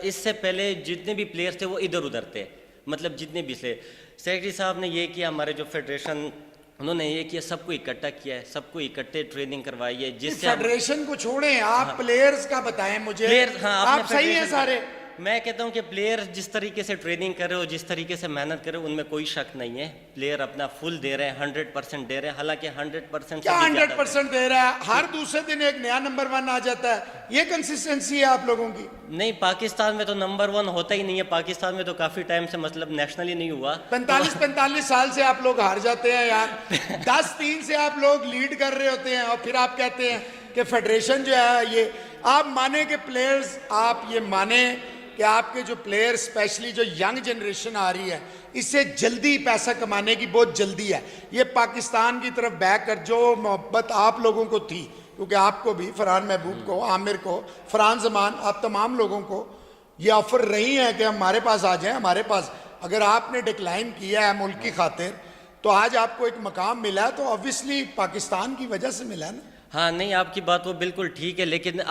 इससे पहले जितने भी प्लेयर्स थे वो इधर उधर थे, मतलब जितने भी थे। सेक्रेटरी साहब ने ये किया, हमारे जो फेडरेशन उन्होंने ये किया, सबको इकट्ठा किया है, सबको इकट्ठे ट्रेनिंग करवाई है, जिससे फेडरेशन को छोड़ें, आप प्लेयर्स का बताएं मुझे। प्लेयर्स, हाँ, आप सही हैं सारे। मैं कहता हूं कि प्लेयर जिस तरीके से ट्रेनिंग कर रहे हो, जिस तरीके से मेहनत कर रहे हो, उनमें कोई शक नहीं है। प्लेयर अपना फुल दे रहे हैं, 100% दे रहे हैं। हालांकि 100% क्या 100% दे रहा है? हर दूसरे दिन एक नया नंबर 1 आ जाता है, ये कंसिस्टेंसी है आप लोगों की? नहीं, पाकिस्तान में तो नंबर 1 होता ही नहीं है। पाकिस्तान में तो काफी टाइम से मतलब नेशनल ही नहीं हुआ। 45 साल से आप लोग हार जाते हैं यार। 10-3 से आप लोग लीड कर रहे होते हैं और फिर आप कहते हैं कि फेडरेशन जो है ये। आप माने कि प्लेयर्स, आप ये माने कि आपके जो प्लेयर, स्पेशली जो यंग जनरेशन आ रही है, इससे जल्दी पैसा कमाने की बहुत जल्दी है। ये पाकिस्तान की तरफ बैक कर, जो मोहब्बत आप लोगों को थी, क्योंकि आपको भी, फरहान महबूब को, आमिर को, फरहान जमान, आप तमाम लोगों को ये ऑफर रही है कि हमारे पास आ जाएं, हमारे पास। अगर आपने डिक्लाइन किया है मुल्क की खातिर, तो आज आपको एक मकाम मिला है, तो ऑब्वियसली पाकिस्तान की वजह से मिला है ना। हाँ, नहीं, आपकी बात वो बिल्कुल ठीक है, लेकिन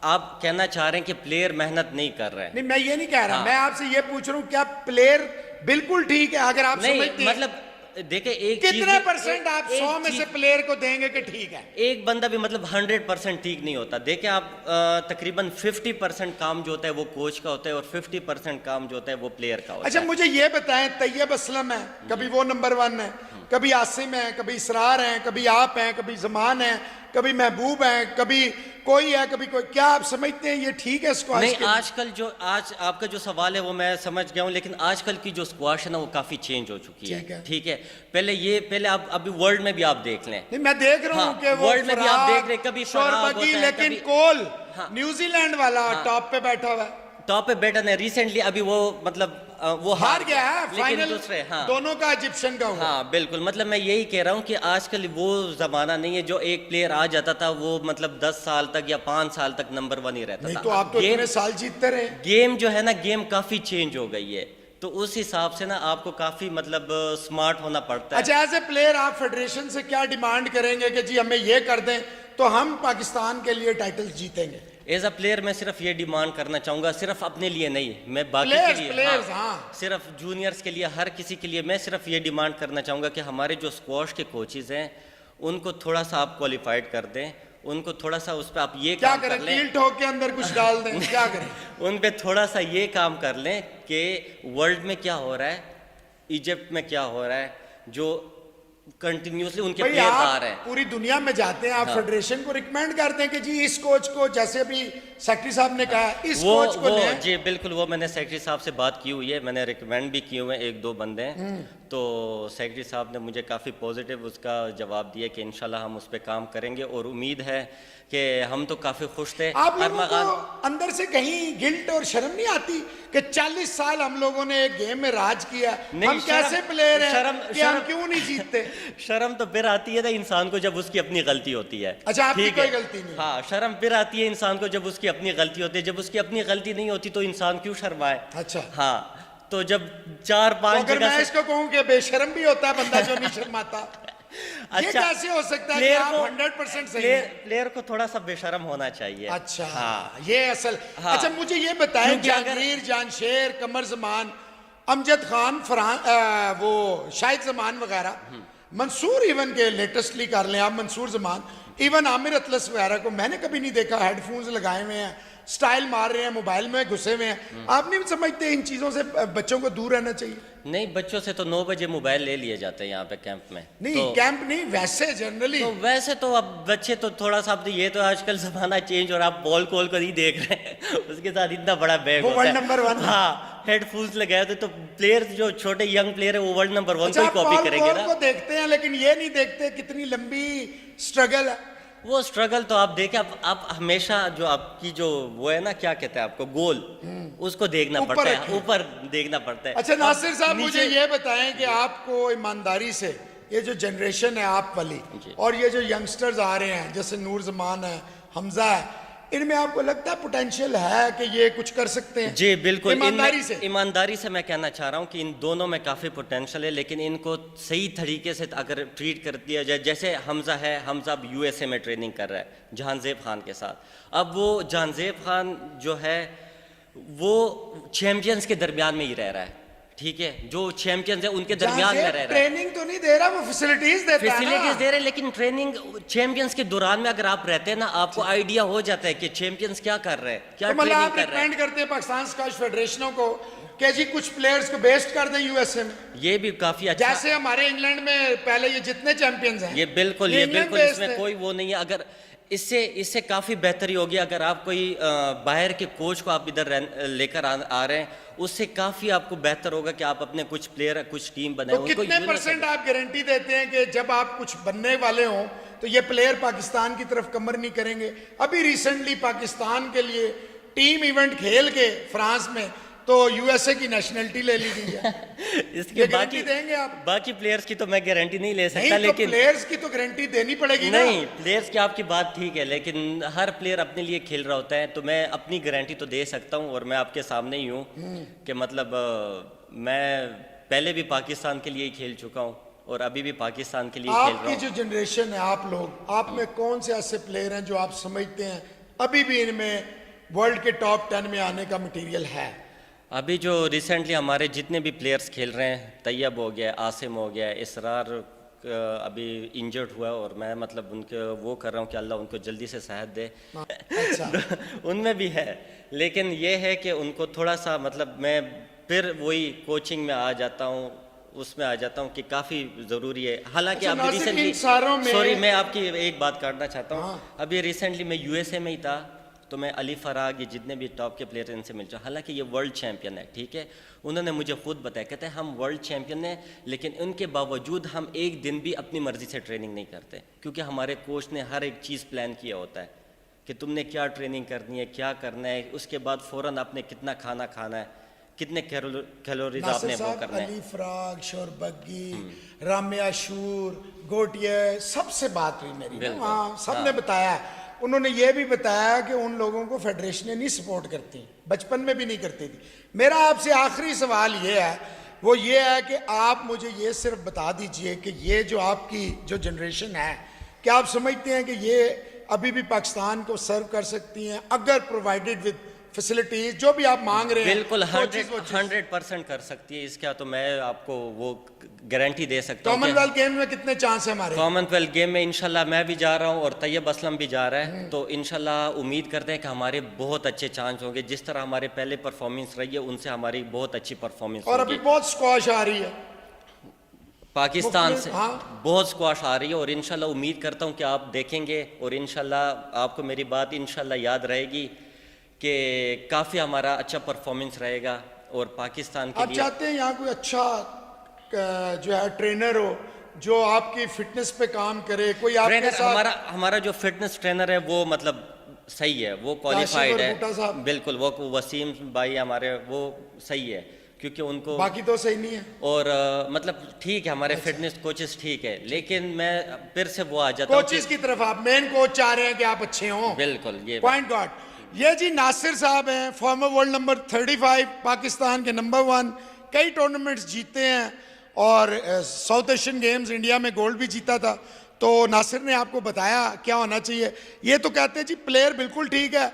आप कहना चाह रहे हैं कि प्लेयर मेहनत नहीं कर रहे हैं। नहीं, मैं ये नहीं कह रहा। हाँ। मैं आपसे ये पूछ रहा हूँ, क्या प्लेयर बिल्कुल ठीक है? अगर आप समझते हैं, मतलब देखिए, एक कितने % आप 100 में से प्लेयर को देंगे कि ठीक है? एक बंदा भी मतलब 100% ठीक नहीं होता। देखिए आप, तकरीबन 50% काम जो होता है वो कोच का होता है और 50% काम जो होता है वो प्लेयर का होता है। अच्छा, मुझे ये बताएं, तैयब असलम है, कभी वो नंबर 1 है, कभी आसिम है, कभी इसरार हैं, कभी आप हैं, कभी जमान हैं, कभी महबूब हैं, कभी कोई है, कभी कोई। क्या आप समझते हैं ये ठीक है स्क्वाश नहीं, के लिए? आजकल जो आज आपका जो सवाल है वो मैं समझ गया हूँ, लेकिन आजकल की जो स्क्वाश है ना वो काफ़ी चेंज हो चुकी ठीक है। ठीक है। पहले आप अभी वर्ल्ड में भी आप देख लें, नहीं, मैं देख रहा हूँ हाँ, कि वो वर्ल्ड में भी आप देख रहे हैं, कभी फराग शोरबगी, होता है, लेकिन कभी- कोल हाँ। न्यूजीलैंड वाला हाँ। टॉप पे बैठा हुआ है, टॉप पे बैठा है। रिसेंटली अभी वो मतलब वो हार गया है लेकिन फाइनल दूसरे, हाँ दोनों का इजिप्शियन का हुआ। हाँ बिल्कुल, मतलब मैं यही कह रहा हूँ कि आजकल वो ज़माना नहीं है जो एक प्लेयर आ जाता था वो मतलब 10 साल तक या 5 साल तक नंबर 1 ही रहता नहीं था। तो आप तो गेम इतने साल जीतते रहे। गेम जो है ना, गेम काफ़ी चेंज हो गई है, तो उस हिसाब से ना आपको काफ़ी मतलब स्मार्ट होना पड़ता है। अच्छा, एज ए प्लेयर आप फेडरेशन से क्या डिमांड करेंगे कि जी हमें ये कर दें तो हम पाकिस्तान के लिए टाइटल्स जीतेंगे? एज अ प्लेयर मैं सिर्फ ये डिमांड करना चाहूँगा, सिर्फ अपने लिए नहीं, मैं बाकी Players, के लिए players, हाँ, हाँ। सिर्फ जूनियर्स के लिए, हर किसी के लिए मैं सिर्फ ये डिमांड करना चाहूँगा कि हमारे जो स्क्वॉश के कोचेज़ हैं उनको थोड़ा सा आप क्वालिफाइड कर दें, उनको थोड़ा सा उस पर आप ये क्या काम करें, कर लें, कील ठोक के अंदर कुछ डाल दें, क्या करें? उन पे थोड़ा सा ये काम कर लें कि वर्ल्ड में क्या हो रहा है, इजिप्ट में क्या हो रहा है, जो कंटिन्यूसली उनके भाई प्लेयर आ आप रहे हैं। पूरी दुनिया में जाते हैं, आप हाँ। फेडरेशन को रिकमेंड करते हैं कि जी इस कोच को, जैसे अभी सेक्रेटरी साहब ने कहा इस वो कोच को वो लें। जी बिल्कुल, वो मैंने सेक्रेटरी साहब से बात की हुई है, मैंने रिकमेंड भी किए हुए हैं, 1-2 बंदे हैं, तो सेक्रेटरी साहब ने मुझे काफ़ी पॉजिटिव उसका जवाब दिया कि इंशाल्लाह हम उस पर काम करेंगे, और उम्मीद है कि हम तो काफ़ी खुश थे। आप लोगों अरमा को खान, अंदर से कहीं गिल्ट और शर्म नहीं आती कि 40 साल हम लोगों ने एक गेम में राज किया, नहीं, हम शर्म- कैसे प्लेयर हैं शर्म- कि हम शर्म- क्यों नहीं जीतते? शर्म तो फिर आती है ना इंसान को जब उसकी अपनी गलती होती है। अच्छा, आपकी ठीक कोई है? गलती नहीं? हाँ, शर्म फिर आती है इंसान को जब उसकी अपनी गलती होती है, जब उसकी अपनी गलती नहीं होती तो इंसान क्यों शर्माए। अच्छा, हाँ, तो जब तो 4-5 अगर जगह मैं से इसको कहूं कि बेशर्म भी होता है बंदा जो नहीं शर्माता, ये कैसे हो सकता है कि प्लेयर आप को 100% सही प्लेयर हैं? प्लेयर को थोड़ा सा बेशर्म होना चाहिए। अच्छा, हाँ, ये असल। हाँ। अच्छा, मुझे ये बताएं, क्योंकि अगर- जहांगीर, जानशेर, कमर जमान, अमजद खान, वो शाहिद जमान वगैरह, मंसूर इवन के लेटेस्टली कर लें आप, मंसूर जमान, इवन आमिर अतलस वगैरह को मैंने कभी नहीं देखा हेडफोन्स लगाए हुए हैं, स्टाइल मार रहे हैं, मोबाइल में घुसे हुए हैं। आप नहीं समझते इन चीजों से बच्चों को दूर रहना चाहिए? नहीं, बच्चों से तो 9 बजे मोबाइल ले लिए जाते हैं यहाँ पे कैंप में। नहीं, तो, कैंप नहीं, वैसे जनरली। तो वैसे तो अब बच्चे तो थोड़ा सा, अब तो ये तो आजकल जमाना चेंज, और आप बॉल कॉल को नहीं देख रहे हैं उसके साथ इतना बड़ा बैग वो होता वर्ल्ड है। नंबर 1 है। हाँ, हेडफोन्स लगाए होते तो प्लेयर्स जो छोटे यंग प्लेयर है वो वर्ल्ड नंबर 1 अच्छा, को ही आप कॉपी बॉल करेंगे बॉल ना। को देखते हैं लेकिन ये नहीं देखते कितनी लंबी स्ट्रगल है। वो स्ट्रगल तो आप देखें, आप हमेशा जो आपकी जो वो है ना, क्या कहते हैं आपको, गोल, उसको देखना ऊपर पड़ता है, रखें। ऊपर देखना पड़ता है। अच्छा नासिर साहब, नीचे- मुझे ये बताएं कि आपको ईमानदारी से ये जो जनरेशन है आप वाली, जी। और ये जो यंगस्टर्स आ रहे हैं जैसे नूर जमान है, हमजा है, इनमें आपको लगता है पोटेंशियल है कि ये कुछ कर सकते हैं? जी बिल्कुल, ईमानदारी से मैं कहना चाह रहा हूँ कि इन दोनों में काफ़ी पोटेंशियल है, लेकिन इनको सही तरीके से अगर ट्रीट कर दिया जाए, जैसे हमजा है, हमजा अब यूएसए में ट्रेनिंग कर रहा है जहांजेब खान के साथ। अब वो जहांजेब खान जो है वो चैंपियंस के दरमियान में ही रह रहा है, ठीक है, जो चैंपियंस है उनके दरमियान में रह रहा है। ट्रेनिंग तो नहीं दे रहा, वो फैसिलिटीज देता है फैसिलिटीज ना। दे रहे हैं, लेकिन ट्रेनिंग चैंपियंस के दौरान में अगर आप रहते हैं ना, आपको आइडिया हो जाता है कि चैंपियंस क्या कर रहे हैं, क्या तो मतलब ट्रेनिंग आप कर रहे हैं। रिकमेंड करते हैं पाकिस्तान स्क्वैश फेडरेशनों को कि जी कुछ प्लेयर्स को बेस्ट कर दें यूएसए में, ये भी काफी अच्छा, जैसे हमारे इंग्लैंड में पहले ये जितने चैंपियंस हैं, ये बिल्कुल इंग्लैंड based इसमें है। कोई वो नहीं है। अगर इससे काफ़ी बेहतरी होगी अगर आप कोई बाहर के कोच को आप इधर लेकर आ रहे हैं, उससे काफ़ी आपको बेहतर होगा कि आप अपने कुछ प्लेयर, कुछ टीम बनाए। तो कितने परसेंट आप गारंटी देते हैं कि जब आप कुछ बनने वाले हों तो ये प्लेयर पाकिस्तान की तरफ कमर नहीं करेंगे? अभी रिसेंटली पाकिस्तान के लिए टीम इवेंट खेल के फ्रांस में तो यूएसए की नेशनलिटी ले ली गई है। इसके ये बाकी गारंटी देंगे आप? बाकी प्लेयर्स की तो मैं गारंटी नहीं ले सकता, नहीं, तो लेकिन प्लेयर्स की तो गारंटी देनी पड़ेगी ना। नहीं, प्लेयर्स की आपकी बात ठीक है, लेकिन हर प्लेयर अपने लिए खेल रहा होता है, तो मैं अपनी गारंटी तो दे सकता हूँ, और मैं आपके सामने ही हूँ कि मतलब मैं पहले भी पाकिस्तान के लिए ही खेल चुका हूँ और अभी भी पाकिस्तान के लिए खेल रहा आपकी हूँ। जो जनरेशन है, आप लोग, आप में कौन से ऐसे प्लेयर हैं जो आप समझते हैं अभी भी इनमें वर्ल्ड के टॉप 10 में आने का मटेरियल है? अभी जो रिसेंटली हमारे जितने भी प्लेयर्स खेल रहे हैं, तैयब हो गया, आसिम हो गया, इसरार अभी इंजर्ड हुआ है, और मैं मतलब उनके वो कर रहा हूँ कि अल्लाह उनको जल्दी से सेहत दे। अच्छा। उनमें भी है, लेकिन ये है कि उनको थोड़ा सा मतलब मैं फिर वही कोचिंग में आ जाता हूँ, उसमें आ जाता हूँ कि काफ़ी ज़रूरी है। हालांकि अच्छा, अभी नासिर, रिसेंटली, इन सारों में सॉरी मैं आपकी एक बात काटना चाहता हूँ। हाँ। अभी रिसेंटली मैं यूएसए में ही था, तो मैं अली फराग, ये जितने भी टॉप के प्लेयर हैं इनसे मिल चुका। हालांकि ये वर्ल्ड चैंपियन है, ठीक है, उन्होंने मुझे खुद बताया, कहते हैं हम वर्ल्ड चैंपियन हैं लेकिन उनके बावजूद हम एक दिन भी अपनी मर्ज़ी से ट्रेनिंग नहीं करते, क्योंकि हमारे कोच ने हर एक चीज़ प्लान किया होता है कि तुमने क्या ट्रेनिंग करनी है, क्या करना है, उसके बाद फ़ौरन आपने कितना खाना खाना है, कितने कैलोरीज नासिर आपने वो साहब, करना है। अली फराग, शोर बग्गी, राम्या शूर, गोटिया, सबसे बात हुई मेरी, बिल्कुल, हाँ, सबने हाँ। बताया। उन्होंने ये भी बताया कि उन लोगों को फेडरेशनें नहीं सपोर्ट करती, बचपन में भी नहीं करती थी। मेरा आपसे आखिरी सवाल ये है, वो ये है कि आप मुझे ये सिर्फ बता दीजिए कि ये जो आपकी जो जनरेशन है, क्या आप समझते हैं कि ये अभी भी पाकिस्तान को सर्व कर सकती हैं अगर प्रोवाइडेड विद फैसिलिटीज जो भी आप मांग रहे हैं? बिल्कुल coaches, coaches। 100% कर सकती है, इसका तो मैं आपको वो गारंटी दे सकता हूँ। कॉमनवेल्थ गेम में कितने चांस है हमारे? कॉमनवेल्थ गेम में इंशाल्लाह मैं भी जा रहा हूँ और तैयब असलम भी जा रहा है, तो इंशाल्लाह उम्मीद करते हैं कि हमारे बहुत अच्छे चांस होंगे। जिस तरह हमारे पहले परफॉर्मेंस रही है उनसे हमारी बहुत अच्छी परफॉर्मेंस और अभी होगी। बहुत स्क्वाश आ रही है पाकिस्तान से हाँ। बहुत स्क्वाश आ रही है और इंशाल्लाह उम्मीद करता हूँ कि आप देखेंगे और इंशाल्लाह आपको मेरी बात इंशाल्लाह याद रहेगी कि काफ़ी हमारा अच्छा परफॉर्मेंस रहेगा और पाकिस्तान के आप लिए। चाहते हैं यहाँ कोई अच्छा जो है ट्रेनर हो जो आपकी फिटनेस पे काम करे, कोई आपके ट्रेनर साथ? हमारा जो फिटनेस ट्रेनर है वो मतलब सही है, वो क्वालिफाइड और बूटा है, साहब? बिल्कुल, वो वसीम भाई हमारे वो सही है, क्योंकि उनको बाकी तो सही नहीं है। और मतलब ठीक है, हमारे फिटनेस कोचेस ठीक है, लेकिन मैं फिर से वो आ जाता हूँ कोचेस की तरफ आप मेन कोच चाह रहे हैं कि आप अच्छे हों। बिल्कुल, ये पॉइंट गॉड। ये जी नासिर साहब हैं, फॉर्मर वर्ल्ड नंबर 35, पाकिस्तान के नंबर 1, कई टूर्नामेंट्स जीते हैं और साउथ एशियन गेम्स इंडिया में गोल्ड भी जीता था। तो नासिर ने आपको बताया क्या होना चाहिए। ये तो कहते हैं जी प्लेयर बिल्कुल ठीक है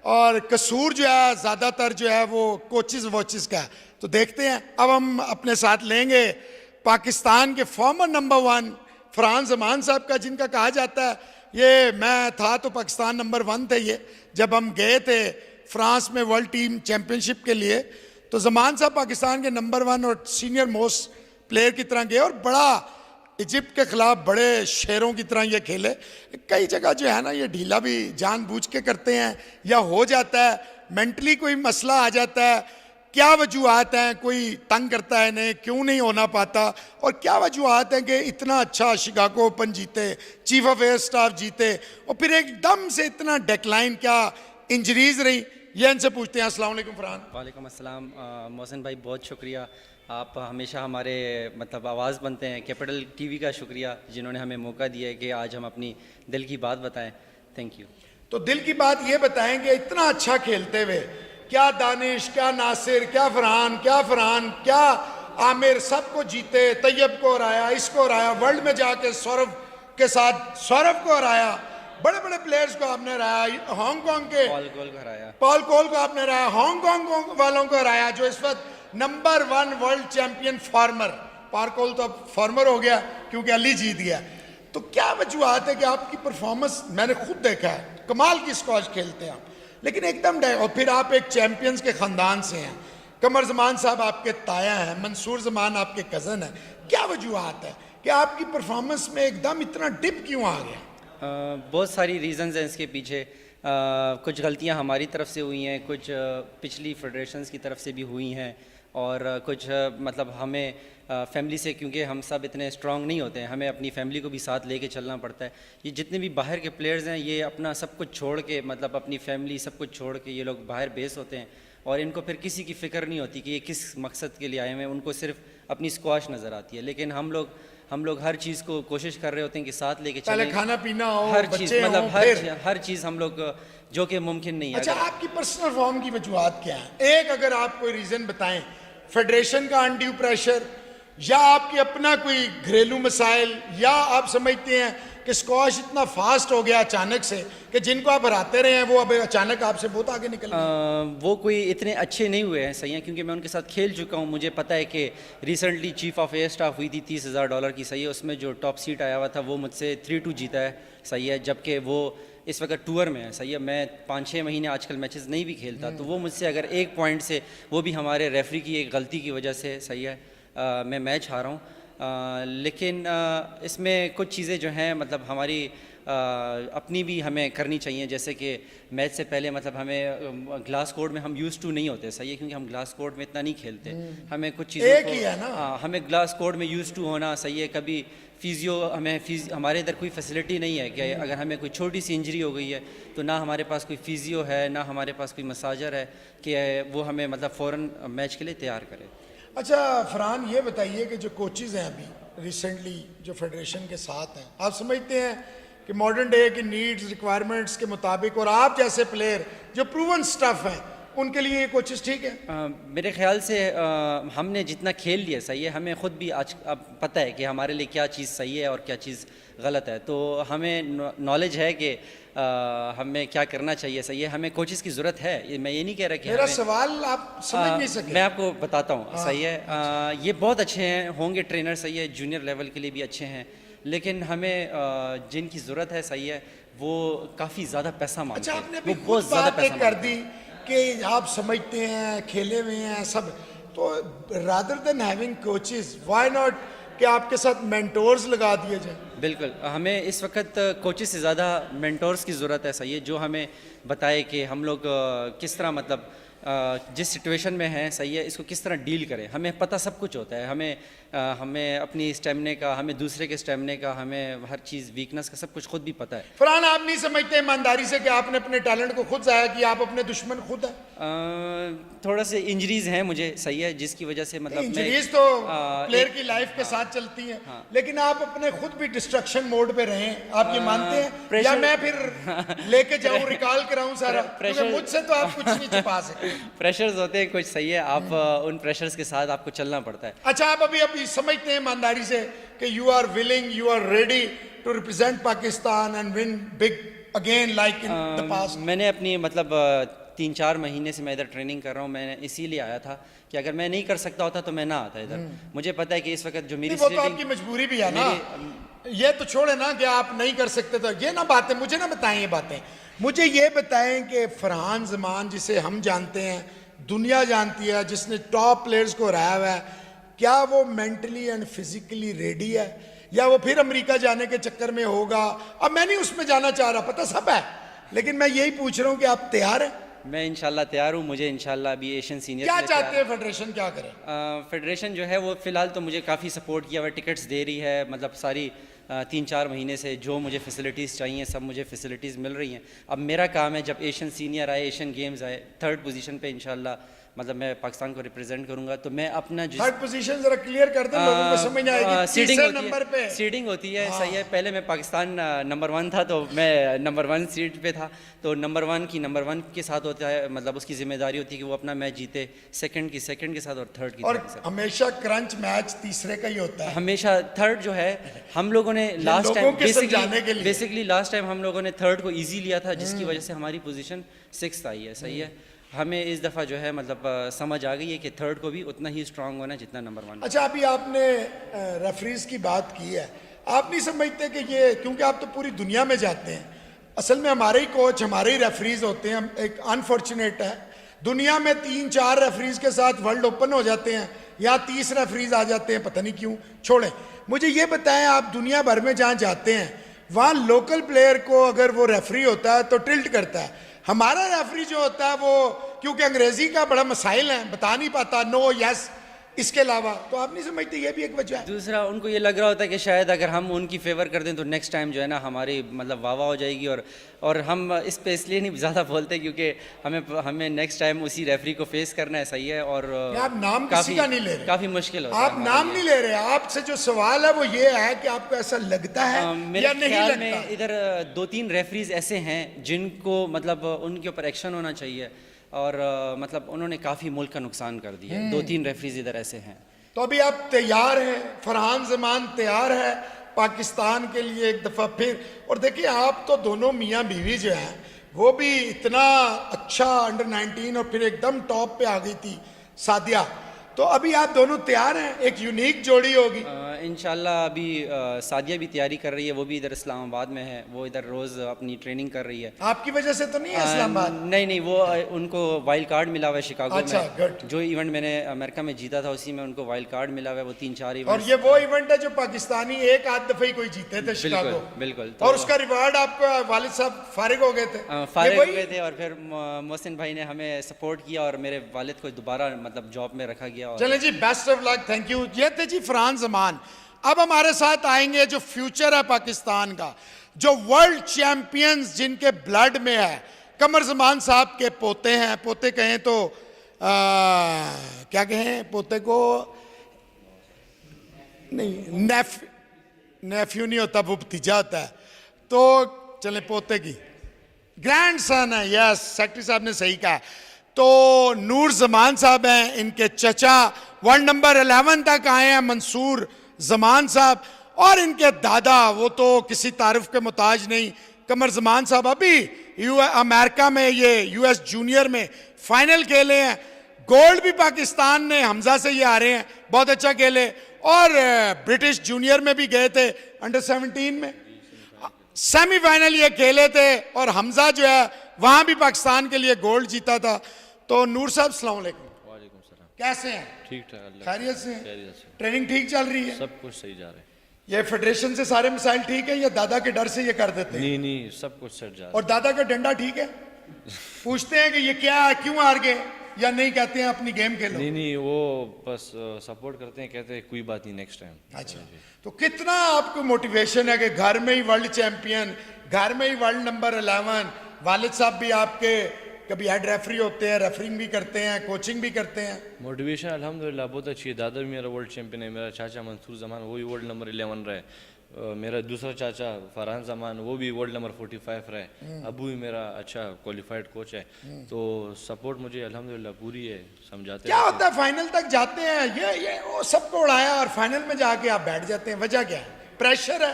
और कसूर जो है ज़्यादातर जो है वो कोचेस वॉचेस का है। तो देखते हैं, अब हम अपने साथ लेंगे पाकिस्तान के फॉर्मर नंबर 1 फरहान जमान साहब का, जिनका कहा जाता है ये मैं था तो पाकिस्तान नंबर 1 थे। ये जब हम गए थे फ्रांस में वर्ल्ड टीम चैंपियनशिप के लिए, तो जमान साहब पाकिस्तान के नंबर 1 और सीनियर मोस्ट प्लेयर की तरह गए और बड़ा इजिप्ट के खिलाफ बड़े शेरों की तरह ये खेले। कई जगह जो है ना ये ढीला भी जानबूझ के करते हैं या हो जाता है, मेंटली कोई मसला आ जाता है, क्या वजूहत हैं, कोई तंग करता है इन्हें, क्यों नहीं होना पाता, और क्या वजूहत हैं कि इतना अच्छा शिकागो ओपन जीते, चीफ ऑफ एयर स्टाफ जीते और फिर एकदम से इतना डेक्लाइन, क्या इंजरीज रही? ये इनसे पूछते हैं। अस्सलाम वालेकुम फरहान। वालेकुम अस्सलाम। मोहसिन भाई बहुत शुक्रिया, आप हमेशा हमारे मतलब आवाज़ बनते हैं। कैपिटल टीवी का शुक्रिया जिन्होंने हमें मौका दिया है कि आज हम अपनी दिल की बात बताएं। Thank you. तो दिल की बात ये बताएंगे, इतना अच्छा खेलते हुए क्या दानिश, क्या नासिर, क्या फरहान, क्या आमिर, सबको जीते, तैयब को हराया, इसको हराया, वर्ल्ड में जाके सौरभ के साथ सौरभ को हराया, बड़े बड़े प्लेयर्स को आपने हराया, हांगकांग के पॉल कोल को आपने हराया, हांगकांग वालों को हराया जो इस वक्त number 1 world champion Farag. Paul Coll तो अब फार्मर हो गया क्योंकि अली जीत गया। तो क्या वजूहत है कि आपकी परफॉर्मेंस, मैंने खुद देखा है, कमाल की स्क्वॉश खेलते हैं आप, लेकिन एकदम और फिर आप एक चैंपियंस के ख़ानदान से हैं। कमर जमान साहब आपके ताया हैं, मंसूर जमान आपके कज़न हैं। क्या वजूहत है कि आपकी परफॉर्मेंस में एकदम इतना डिप क्यों आ गया? बहुत सारी रीज़न्स हैं इसके पीछे। कुछ गलतियां हमारी तरफ से हुई हैं, कुछ पिछली फेडरेशंस की तरफ से भी हुई हैं, और कुछ मतलब हमें फैमिली से, क्योंकि हम सब इतने स्ट्रांग नहीं होते हैं, हमें अपनी फैमिली को भी साथ लेके चलना पड़ता है। ये जितने भी बाहर के प्लेयर्स हैं ये अपना सब कुछ छोड़ के, मतलब अपनी फैमिली सब कुछ छोड़ के ये लोग बाहर बेस होते हैं और इनको फिर किसी की फ़िक्र नहीं होती कि ये किस मकसद के लिए आए हुए हैं, उनको सिर्फ अपनी स्क्वाश नज़र आती है। लेकिन हम लोग हर चीज़ को कोशिश कर रहे होते हैं कि साथ लेके चलें, पहले खाना पीना हो, हर चीज़, बच्चे मतलब हों, हर चीज़ हम लोग, जो कि मुमकिन नहीं है। अच्छा, आपकी पर्सनल फॉर्म की वजूहत क्या है? एक अगर आप कोई रीज़न बताएं, फेडरेशन का अनड्यू प्रेशर, या आपकी अपना कोई घरेलू मसाइल, या आप समझते हैं कि स्क्वाश इतना फास्ट हो गया अचानक से कि जिनको आप हराते रहे हैं वो अब अचानक आपसे बहुत आगे निकल गए? वो कोई इतने अच्छे नहीं हुए हैं, सही है, क्योंकि मैं उनके साथ खेल चुका हूँ। मुझे पता है कि recently chief of air staff हुई थी $30,000 की, सही है, उसमें जो टॉप सीट आया हुआ था वो मुझसे 3-2 जीता है, सही है, जबकि वो इस वक्त टूर में है, सही है। मैं 5-6 महीने आजकल मैचेस नहीं भी खेलता, तो वो मुझसे अगर 1 पॉइंट से, वो भी हमारे रेफरी की एक गलती की वजह से, सही है, मैं मैच हारा हूँ। लेकिन इसमें कुछ चीज़ें जो हैं मतलब हमारी अपनी भी हमें करनी चाहिए, जैसे कि मैच से पहले मतलब हमें ग्लास कोर्ट में हम यूज़ टू नहीं होते, सही है, क्योंकि हम ग्लास कोर्ट में इतना नहीं खेलते। हमें कुछ चीज़ों एक ही है ना। हाँ, हमें ग्लास कोर्ट में यूज़ टू होना सही है। कभी फिजियो हमारे इधर कोई फैसिलिटी नहीं है कि अगर हमें कोई छोटी सी इंजरी हो गई है तो ना हमारे पास कोई फिजियो है, ना हमारे पास कोई मसाजर है कि वो हमें मतलब फ़ौरन मैच के लिए तैयार करे। अच्छा फरहान, ये बताइए कि जो कोचेज़ हैं अभी रिसेंटली जो फेडरेशन के साथ हैं, आप समझते हैं कि मॉडर्न डे की नीड्स रिक्वायरमेंट्स के मुताबिक और आप जैसे प्लेयर जो प्रूवन स्टफ हैं उनके लिए ये कोचेज़ ठीक है? मेरे ख्याल से हमने जितना खेल लिया सही है, हमें ख़ुद भी आज अब पता है कि हमारे लिए क्या चीज़ सही है और क्या चीज़ गलत है, तो हमें नॉलेज है कि हमें क्या करना चाहिए, सही है। हमें कोचेज़ की ज़रूरत है, मैं ये नहीं कह रहा कि मेरा सवाल आप समझ नहीं सके। मैं आपको बताता हूँ, सही है। ये बहुत अच्छे हैं, होंगे ट्रेनर, सही है, जूनियर लेवल के लिए भी अच्छे हैं, लेकिन हमें जिनकी ज़रूरत है, सही है, वो काफ़ी ज़्यादा पैसा मांगते अच्छा, हैं। आपने अभी वो बहुत खुद ज़्यादा बात पैसा एक कर मांगते दी हैं। कि आप समझते हैं, खेले हुए हैं सब, तो rather than having coaches why not कि आपके साथ मेंटोर्स लगा दिए जाए? बिल्कुल, हमें इस वक्त कोचेस से ज़्यादा मेंटोर्स की ज़रूरत है, सही है, जो हमें बताए कि हम लोग किस तरह मतलब जिस सिचुएशन में हैं, सही है, इसको किस तरह डील करें। हमें पता सब कुछ होता है, हमें अपनी स्टेमिना का, हमें दूसरे के स्टेमिना का, हमें हर चीज़ वीकनेस का सब कुछ खुद भी पता है। फरहान, आप नहीं समझते ईमानदारी से कि आपने अपने टैलेंट को खुद ज़ाया किया, आप अपने दुश्मन खुद हैं? थोड़ा से इंजरीज हैं मुझे, सही है, जिसकी वजह से मतलब इंजरीज तो प्लेयर की लाइफ के साथ चलती हैं, लेकिन आप अपने खुद भी डिस्ट्रक्शन मोड पे रहें, आप ये मानते हैं? या मैं फिर लेके जाऊं, रिकॉल कराऊं सारा? क्योंकि मुझसे तो आप कुछ नहीं छुपा सकते। प्रेशर्स होते हैं कुछ, सही है, आप उन प्रेशर्स के साथ आपको चलना पड़ता है। अच्छा, आप अभी समझते हैं ईमानदारी से कि you are willing, you are ready to represent Pakistan and win big again like in the past? मैंने अपनी मतलब 3-4 महीने से मैं इधर ट्रेनिंग कर रहा हूँ। मैं इसीलिए आया था कि अगर मैं नहीं कर सकता होता तो मैं ना आता इधर। मुझे पता है कि इस वक्त जो मेरी वो तो आपकी मजबूरी भी है ना, ये तो छोड़े ना कि आप नहीं कर सकते, तो ये ना बातें मुझे ना बताएं, ये बातें मुझे ये बताएं कि फरहान ज़मान जिसे हम जानते हैं, दुनिया जानती है, जिसने टॉप प्लेयर्स को हराया हुआ है, क्या वो मेंटली एंड फिजिकली रेडी है या वो फिर अमेरिका जाने के चक्कर में होगा? अब मैं नहीं उसमें जाना चाह रहा, पता सब है, लेकिन मैं यही पूछ रहा हूँ कि आप तैयार हैं? मैं इंशाल्लाह तैयार हूँ। मुझे इंशाल्लाह अभी एशियन सीनियर क्या चाहते हैं फेडरेशन क्या करे? फेडरेशन जो है वो फ़िलहाल तो मुझे काफ़ी सपोर्ट किया हुआ, टिकट्स दे रही है, मतलब सारी 3-4 महीने से जो मुझे फैसिलिटीज़ चाहिए सब मुझे फैसिलिटीज़ मिल रही हैं। अब मेरा काम है, जब एशियन सीनियर आए, एशियन गेम्स आए, 3rd पोजीशन पे इंशाल्लाह मतलब मैं पाकिस्तान को रिप्रेजेंट करूंगा, तो मैं अपना 3rd पोजीशन जरा क्लियर कर दें, लोगों को समझ आएगी। तीसरे नंबर पे सीडिंग होती है, सही है। पहले मैं पाकिस्तान नंबर 1 था, तो मैं नंबर 1 सीट पे था, तो नंबर 1 के साथ होता है, मतलब उसकी जिम्मेदारी होती है कि वो अपना मैच जीते, सेकंड के साथ और 3rd की और हमेशा क्रंच मैच तीसरे का ही होता है। हमेशा 3rd जो है हम लोगों ने last time basically last time हम लोगों ने 3rd को इजी लिया था, जिसकी वजह से हमारी पोजीशन 6th आई है, सही है। हमें इस दफ़ा जो है मतलब समझ आ गई है कि 3rd को भी उतना ही स्ट्रांग होना जितना नंबर 1। अच्छा, अभी आपने रेफरीज की बात की है, आप नहीं समझते कि ये, क्योंकि आप तो पूरी दुनिया में जाते हैं, असल में हमारे ही कोच हमारे ही रेफरीज होते हैं। एक अनफॉर्चुनेट है, दुनिया में 3-4 रेफरीज के साथ वर्ल्ड ओपन हो जाते हैं, या 30 रेफरीज आ जाते हैं, पता नहीं क्यों। छोड़ें, मुझे ये बताएं, आप दुनिया भर में जहाँ जाते हैं वहाँ लोकल प्लेयर को अगर वो रेफरी होता है तो टिल्ट करता है। हमारा रेफरी जो होता है वो, क्योंकि अंग्रेजी का बड़ा मसाइल है, बता नहीं पाता नो यस, इसके अलावा तो आप नहीं समझते ये भी एक वजह है? दूसरा, उनको ये लग रहा होता है कि शायद अगर हम उनकी फेवर कर दें तो नेक्स्ट टाइम जो है ना हमारी मतलब वाह हो जाएगी, और हम इस पे इसलिए नहीं ज़्यादा बोलते क्योंकि हमें नेक्स्ट टाइम उसी रेफरी को फेस करना है, सही है। और आप नाम किसी का नहीं ले रहे, काफ़ी मुश्किल होता है। आप नाम नहीं ले रहे, आपसे जो सवाल है वो ये है कि आपको ऐसा लगता है या नहीं ख्याल लगता? में इधर 2-3 रेफरीज ऐसे हैं जिनको मतलब उनके ऊपर एक्शन होना चाहिए, और मतलब उन्होंने काफ़ी मुल्क का नुकसान कर दिया है। 2-3 रेफरीज इधर ऐसे हैं। तो अभी आप तैयार हैं, फरहान ज़मान तैयार है पाकिस्तान के लिए एक दफ़ा फिर? और देखिए, आप तो दोनों मियाँ बीवी जो हैं वो भी इतना अच्छा अंडर 19 और फिर एकदम टॉप पे आ गई थी सादिया, तो अभी आप दोनों तैयार हैं, एक यूनिक जोड़ी होगी। इंशाल्लाह अभी सादिया भी तैयारी कर रही है, वो भी इधर इस्लामाबाद में है, वो इधर रोज़ अपनी ट्रेनिंग कर रही है। आपकी वजह से तो नहीं है इस्लामाबाद? नहीं, वो उनको वाइल्ड कार्ड मिला हुआ है शिकागो अच्छा, में। good। जो इवेंट मैंने अमेरिका में जीता था उसी में उनको वाइल्ड कार्ड मिला हुआ है। वो 3-4 और इवेंट। ये वो इवेंट है जो पाकिस्तानी एक आध दफे ही कोई जीते थे शिकागो। बिल्कुल। और उसका रिवार्ड आपका वालिद साहब फारिग हो गए थे? फारिग ये हो वही? गए थे और फिर मोहसिन भाई ने हमें सपोर्ट किया और मेरे वालिद को दोबारा मतलब जॉब में रखा गया। और चलें जी, best of luck, thank you. ये थे जी फरहान जमान। अब हमारे साथ आएंगे जो फ्यूचर है पाकिस्तान का, जो वर्ल्ड चैंपियंस जिनके ब्लड में है, कमर जमान साहब के पोते हैं। पोते कहें तो क्या कहें पोते को, नहीं नेफ्यू नहीं होता, वो भतीजा होता है। तो चले पोते की ग्रैंड सन है। यस, सेक्रेटरी साहब ने सही कहा। तो नूर जमान साहब हैं, इनके चचा वर्ल्ड नंबर 11 तक आए हैं, मंसूर जमान साहब। और इनके दादा वो तो किसी तारीफ के मुताज नहीं, कमर जमान साहब अभी अमेरिका में ये यूएस जूनियर में फाइनल खेले हैं। गोल्ड भी पाकिस्तान ने हमजा से ये आ रहे हैं, बहुत अच्छा खेले। और ब्रिटिश जूनियर में भी गए थे अंडर 17 में, सेमीफाइनल ये खेले थे। और हमजा जो है वहां भी पाकिस्तान के लिए गोल्ड जीता था। तो नूर साहब अस्सलाम वालेकुम। वालेकुम सलाम। कैसे हैं? ठीक ठाक अल्लाह खैरियत से हैं? खैरियत से। ट्रेनिंग ठीक चल रही है? सब कुछ सही जा रहा है। ये फेडरेशन से सारे मिसाइल ठीक है या दादा के डर से ये कर देते हैं? नहीं सब कुछ सेट जा रहा और दादा का डंडा ठीक है? पूछते हैं कि ये क्या है, क्यों हार गए, या नहीं कहते हैं अपनी गेम खेलो? है। नहीं वो बस सपोर्ट करते हैं, कहते हैं कोई बात नहीं नेक्स्ट टाइम। अच्छा, तो कितना आपको मोटिवेशन है कि घर में ही वर्ल्ड चैंपियन, घर में ही वर्ल्ड नंबर 11, वालिद साहब भी आपके कभी हेड रेफरी होते हैं, रेफरिंग भी करते हैं, कोचिंग भी करते हैं। मोटिवेशन अल्हम्दुलिल्लाह बहुत अच्छी है। दादा भी मेरा वर्ल्ड चैंपियन है, मेरा चाचा मंसूर जमान वो भी वर्ल्ड नंबर 11 रहे, मेरा दूसरा चाचा फरहान जमान वो भी वर्ल्ड नंबर 45 रहे, अबू भी मेरा अच्छा क्वालिफाइड कोच है। तो सपोर्ट मुझे अल्हम्दुलिल्लाह पूरी है, समझाते क्या होता है फाइनल तक जाते हैं, ये वो सबको उड़ाया और फाइनल में जाके आप बैठ जाते हैं, वजह क्या है? प्रेशर है?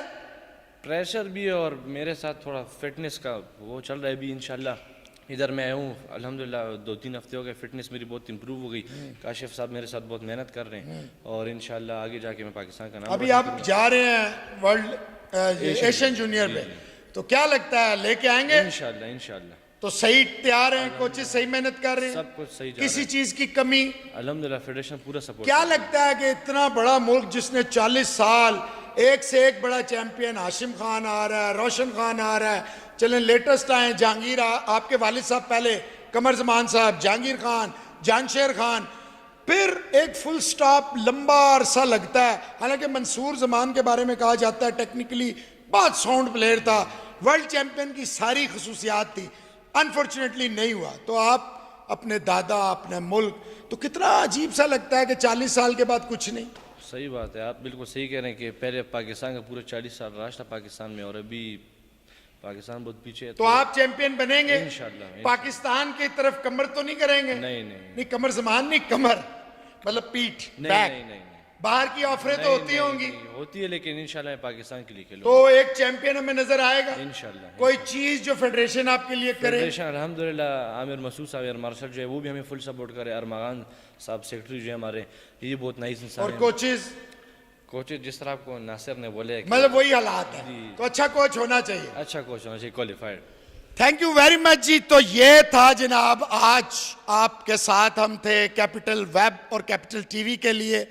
प्रेशर भी है और मेरे साथ थोड़ा फिटनेस का वो चल रहा है अभी। इंशाल्लाह इधर मैं आया हूँ अल्हम्दुलिल्लाह 2-3 हफ्ते हो गए, फिटनेस मेरी बहुत इंप्रूव हो गई। काशिफ साहब मेरे साथ बहुत मेहनत कर रहे हैं और इंशाल्लाह आगे जाके मैं पाकिस्तान का नाम अभी आप जा रहे हैं वर्ल्ड एशियन जूनियर में, तो क्या लगता है लेके आएंगे? इंशाल्लाह इंशाल्लाह। तो सही तैयार हैं, कोचेस सही मेहनत कर रहे हैं, सब कुछ सही जा किसी रहा है चीज की कमी? अल्हम्दुलिल्लाह फेडरेशन पूरा सपोर्ट। क्या लगता है कि इतना बड़ा मुल्क जिसने 40 साल एक से एक बड़ा चैंपियन, हाशिम खान आ रहा है, रोशन खान आ रहा है, चलें लेटेस्ट आए जहांगीर, आपके वालिद साहब पहले, कमर जमान साहब, जहांगीर खान, जानशेर खान, फिर एक फुल स्टॉप लंबा अरसा लगता है। हालांकि मंसूर जमान के बारे में कहा जाता है टेक्निकली बहुत साउंड प्लेयर था, वर्ल्ड चैंपियन की सारी खसूसियात थी, अनफॉर्चुनेटली नहीं हुआ। तो आप अपने दादा, अपने मुल्क, तो कितना अजीब सा लगता है कि 40 साल के बाद कुछ नहीं। सही बात है, आप बिल्कुल सही कह रहे हैं कि पहले पाकिस्तान का पूरे 40 साल राज था पाकिस्तान में और अभी पाकिस्तान बहुत पीछे है। तो आप चैंपियन बनेंगे इंशाल्लाह। पाकिस्तान की तरफ कमर तो नहीं करेंगे? नहीं कमर जमान नहीं, कमर मतलब पीठ, बैक। नहीं बाहर की ऑफरें तो होती होंगी? होती है लेकिन इंशाल्लाह मैं पाकिस्तान के लिए खेलूंगा। तो एक चैंपियन हमें नजर आएगा इंशाल्लाह। कोई चीज जो फेडरेशन आपके लिए करे? फेडरेशन अल्हम्दुलिल्लाह आमिर मसूद साहब एयर मार्शल जो है वो भी हमें फुल सपोर्ट करे, अरमागान साहब सेक्रेटरी जो है हमारे, ये बहुत नाइस इंसान और है। कोचेस जिस तरह आपको नासिर ने बोले कि मतलब वही हालात है, तो अच्छा कोच होना चाहिए, अच्छा कोच होना चाहिए, qualified. Thank you very much जी। तो ये था जनाब, आज आपके साथ हम थे कैपिटल वेब और कैपिटल टीवी के लिए।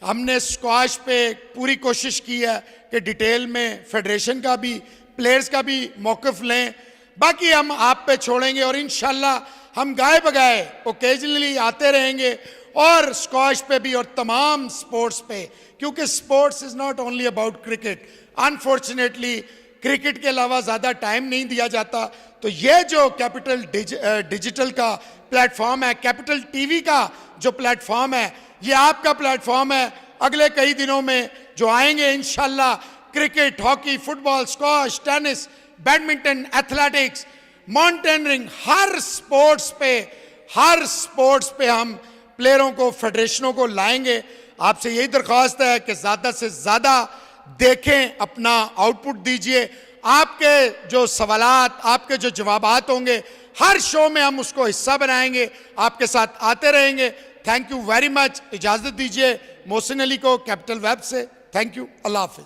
हमने स्क्वाश पे पूरी कोशिश की है कि डिटेल में फेडरेशन का भी, प्लेयर्स का भी मौक़िफ़ लें, बाकी हम आप पे छोड़ेंगे और इंशाल्लाह हम गाए बगाए ओकेजनली आते रहेंगे और स्क्वाश पे भी और तमाम स्पोर्ट्स पे, क्योंकि sports is not only about cricket. Unfortunately cricket के अलावा ज़्यादा टाइम नहीं दिया जाता। तो ये जो कैपिटल डिजिटल का प्लेटफॉर्म है, कैपिटल टीवी का जो प्लेटफॉर्म है, ये आपका प्लेटफॉर्म है। अगले कई दिनों में जो आएंगे इंशाल्लाह, cricket, hockey, football, squash, tennis, badminton, athletics, mountaineering, हर स्पोर्ट्स पे हम प्लेयरों को, फेडरेशनों को लाएंगे। आपसे यही दरख्वास्त है कि ज़्यादा से ज़्यादा देखें, अपना आउटपुट दीजिए। आपके जो सवालात, आपके जो जवाबात होंगे, हर शो में हम उसको हिस्सा बनाएंगे, आपके साथ आते रहेंगे थैंक यू वेरी मच। इजाजत दीजिए मोहसिन अली को कैपिटल वेब से। Thank you, Allah Hafiz.